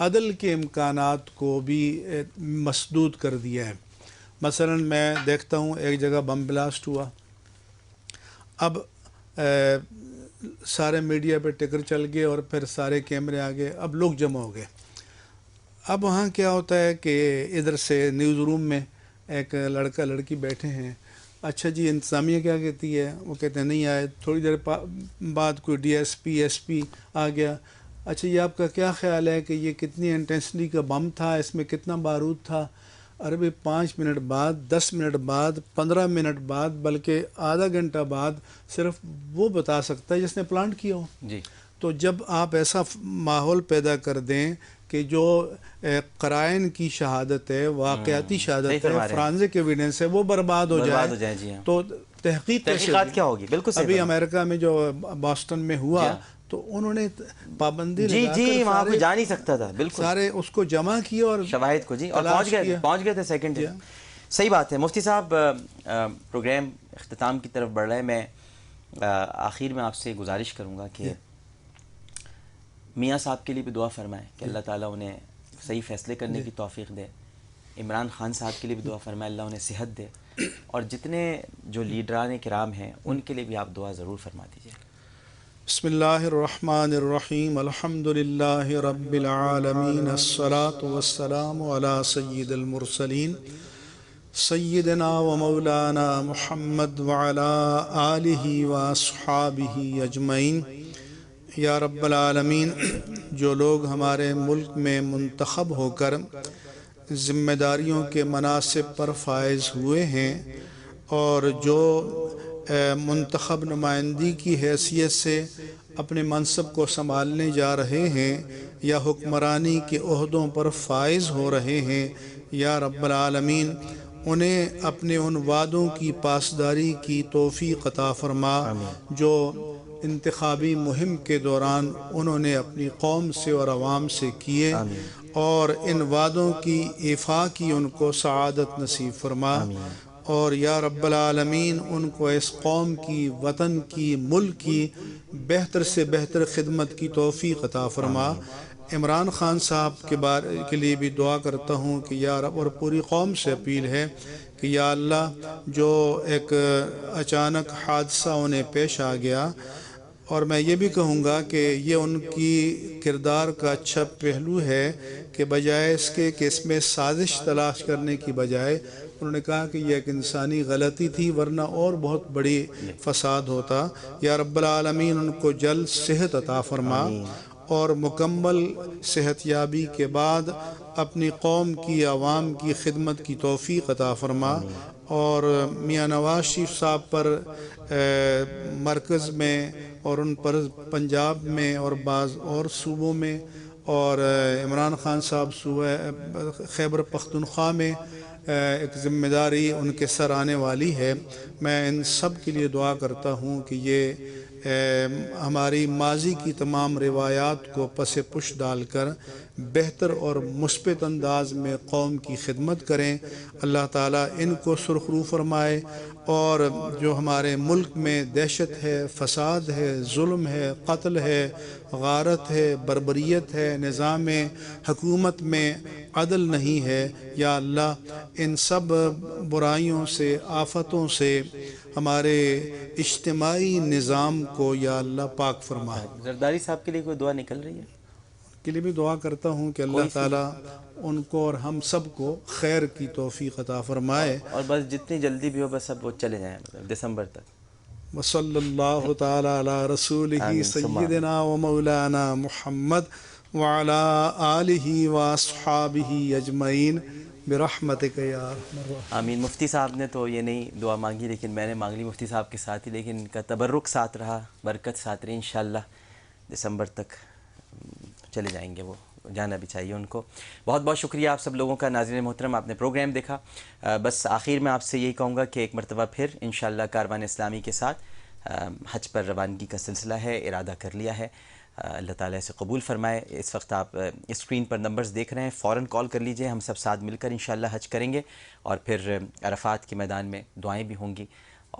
عدل کے امکانات کو بھی مسدود کر دیا ہے۔ مثلا میں دیکھتا ہوں ایک جگہ بم بلاسٹ ہوا، اب سارے میڈیا پہ ٹکر چل گئے اور پھر سارے کیمرے آ گئے، اب لوگ جمع ہو گئے۔ اب وہاں کیا ہوتا ہے کہ ادھر سے نیوز روم میں ایک لڑکا لڑکی بیٹھے ہیں، اچھا جی انتظامیہ کیا کہتی ہے؟ وہ کہتے ہیں نہیں آئے۔ تھوڑی دیر بعد کوئی D S P S P آ گیا، اچھا یہ آپ کا کیا خیال ہے کہ یہ کتنی انٹینسٹی کا بم تھا، اس میں کتنا بارود تھا؟ عرب 5 منٹ بعد، 10 منٹ بعد، 15 منٹ بعد، بلکہ آدھا گھنٹہ بعد صرف وہ بتا سکتا ہے جس نے پلانٹ کیا ہو۔ جی تو جب آپ ایسا ماحول پیدا کر دیں کہ جو قرائن کی شہادت ہے، واقعاتی شہادت ہے، فرانزک ایویڈنس ہے، وہ برباد ہو جائے جی ہاں، تو تحقیقات کیا ہوگی؟ بالکل ابھی امریکہ میں جو باسٹن میں ہوا تو انہوں نے پابندی جی لگا جی کر وہاں کوئی جا نہیں سکتا تھا، بالکل سارے اس کو جمع کیے اور شواہد کو، جی، اور پہنچ گئے تھے سیکنڈ۔ صحیح بات ہے مفتی صاحب، پروگرام اختتام کی طرف بڑھ رہا ہے۔ میں آخر میں آپ سے گزارش کروں گا کہ میاں صاحب کے لیے بھی دعا فرمائیں کہ اللہ تعالیٰ انہیں صحیح فیصلے کرنے کی توفیق دے، عمران خان صاحب کے لیے بھی دعا فرمائیں اللہ انہیں صحت دے، اور جتنے جو لیڈران کرام ہیں ان کے لیے بھی آپ دعا ضرور فرما دیجیے۔ بسم اللہ الرحمن الرحیم، الحمد للہ رب العالمین، الصلاة والسلام علی سید المرسلین سیدنا و مولانا محمد وعلی آلہ و اصحابہ اجمعین۔ یا رب العالمین، جو لوگ ہمارے ملک میں منتخب ہو کر ذمہ داریوں کے مناصب پر فائز ہوئے ہیں اور جو منتخب نمائندگی کی حیثیت سے اپنے منصب کو سنبھالنے جا رہے ہیں یا حکمرانی کے عہدوں پر فائز ہو رہے ہیں، یا رب العالمین انہیں اپنے ان وعدوں کی پاسداری کی توفیق عطا فرما جو انتخابی مہم کے دوران انہوں نے اپنی قوم سے اور عوام سے کیے، اور ان وعدوں کی ایفا کی ان کو سعادت نصیب فرما، اور یا رب العالمین ان کو اس قوم کی، وطن کی، ملک کی بہتر سے بہتر خدمت کی توفیق عطا فرما۔ عمران خان صاحب کے لیے بھی دعا کرتا ہوں کہ یا رب، اور پوری قوم سے اپیل ہے کہ یا اللہ جو ایک اچانک حادثہ انہیں پیش آ گیا، اور میں یہ بھی کہوں گا کہ یہ ان کی کردار کا اچھا پہلو ہے کہ بجائے اس کے کہ اس میں سازش تلاش کرنے کی بجائے انہوں نے کہا کہ یہ ایک انسانی غلطی تھی ورنہ اور بہت بڑی فساد ہوتا۔ یا رب العالمین ان کو جلد صحت عطا فرما، اور مکمل صحت یابی کے بعد اپنی قوم کی، عوام کی خدمت کی توفیق عطا فرما، اور میاں نواز شریف صاحب پر مرکز میں اور ان پر پنجاب میں اور بعض اور صوبوں میں، اور عمران خان صاحب صوبہ خیبر پختونخوا میں ایک ذمہ داری ان کے سر آنے والی ہے۔ میں ان سب کے لیے دعا کرتا ہوں کہ یہ ہماری ماضی کی تمام روایات کو پس پش ڈال کر بہتر اور مثبت انداز میں قوم کی خدمت کریں۔ اللہ تعالیٰ ان کو سرخرو فرمائے، اور جو ہمارے ملک میں دہشت ہے، فساد ہے، ظلم ہے، قتل ہے، غارت ہے، بربریت ہے، نظام حکومت میں عدل نہیں ہے، یا اللہ ان سب برائیوں سے، آفتوں سے ہمارے اجتماعی نظام کو یا اللہ پاک فرما۔ زرداری صاحب کے لیے کوئی دعا نکل رہی ہے؟ کے لیے بھی دعا کرتا ہوں کہ اللہ تعالیٰ ان کو اور ہم سب کو خیر کی توفیق عطا فرمائے، اور بس جتنی جلدی بھی ہو بس اب وہ چلے جائیں دسمبر تک۔ وصلی اللہ تعالی علی رسولہ آمین ثم آمین۔ سیدنا و مولانا محمد وعلی آلہ و اصحابہ اجمعین برحمتک یا ارحم الراحمین۔ آمین۔ مفتی صاحب نے تو یہ نہیں دعا مانگی، لیکن میں نے مانگ لی مفتی صاحب کے ساتھ ہی، لیکن ان کا تبرک ساتھ رہا، برکت ساتھ رہی، انشاءاللہ دسمبر تک چلے جائیں گے، وہ جانا بھی چاہیے ان کو۔ بہت بہت شکریہ آپ سب لوگوں کا۔ ناظرین محترم، آپ نے پروگرام دیکھا، بس آخر میں آپ سے یہی کہوں گا کہ ایک مرتبہ پھر انشاءاللہ کاروان اسلامی کے ساتھ حج پر روانگی کا سلسلہ ہے، ارادہ کر لیا ہے، اللہ تعالیٰ سے قبول فرمائے۔ اس وقت آپ اسکرین پر نمبرز دیکھ رہے ہیں، فوراً کال کر لیجئے، ہم سب ساتھ مل کر انشاءاللہ حج کریں گے، اور پھر عرفات کے میدان میں دعائیں بھی ہوں گی،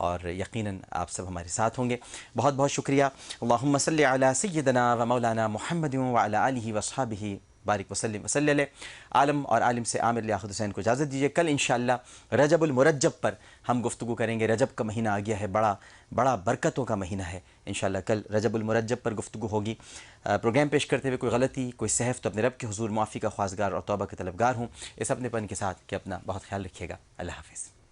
اور یقیناً آپ سب ہمارے ساتھ ہوں گے۔ بہت بہت شکریہ۔ اللہم صلی علی سیدنا و مولانا محمد وعلی آلہ واصحابہ بارک وسلم وصلی علیہ۔ عالم اور عالم سے عامر لیاقت حسین کو اجازت دیجیے۔ کل انشاءاللہ رجب المرجب پر ہم گفتگو کریں گے۔ رجب کا مہینہ آ گیا ہے، بڑا برکتوں کا مہینہ ہے، انشاءاللہ کل رجب المرجب پر گفتگو ہوگی۔ پروگرام پیش کرتے ہوئے کوئی غلطی، کوئی سہو تو اپنے رب کے حضور معافی کا خواستگار اور توبہ کے طلبگار ہوں، اس اپنے پن کے ساتھ کہ اپنا بہت خیال رکھیے گا۔ اللہ حافظ۔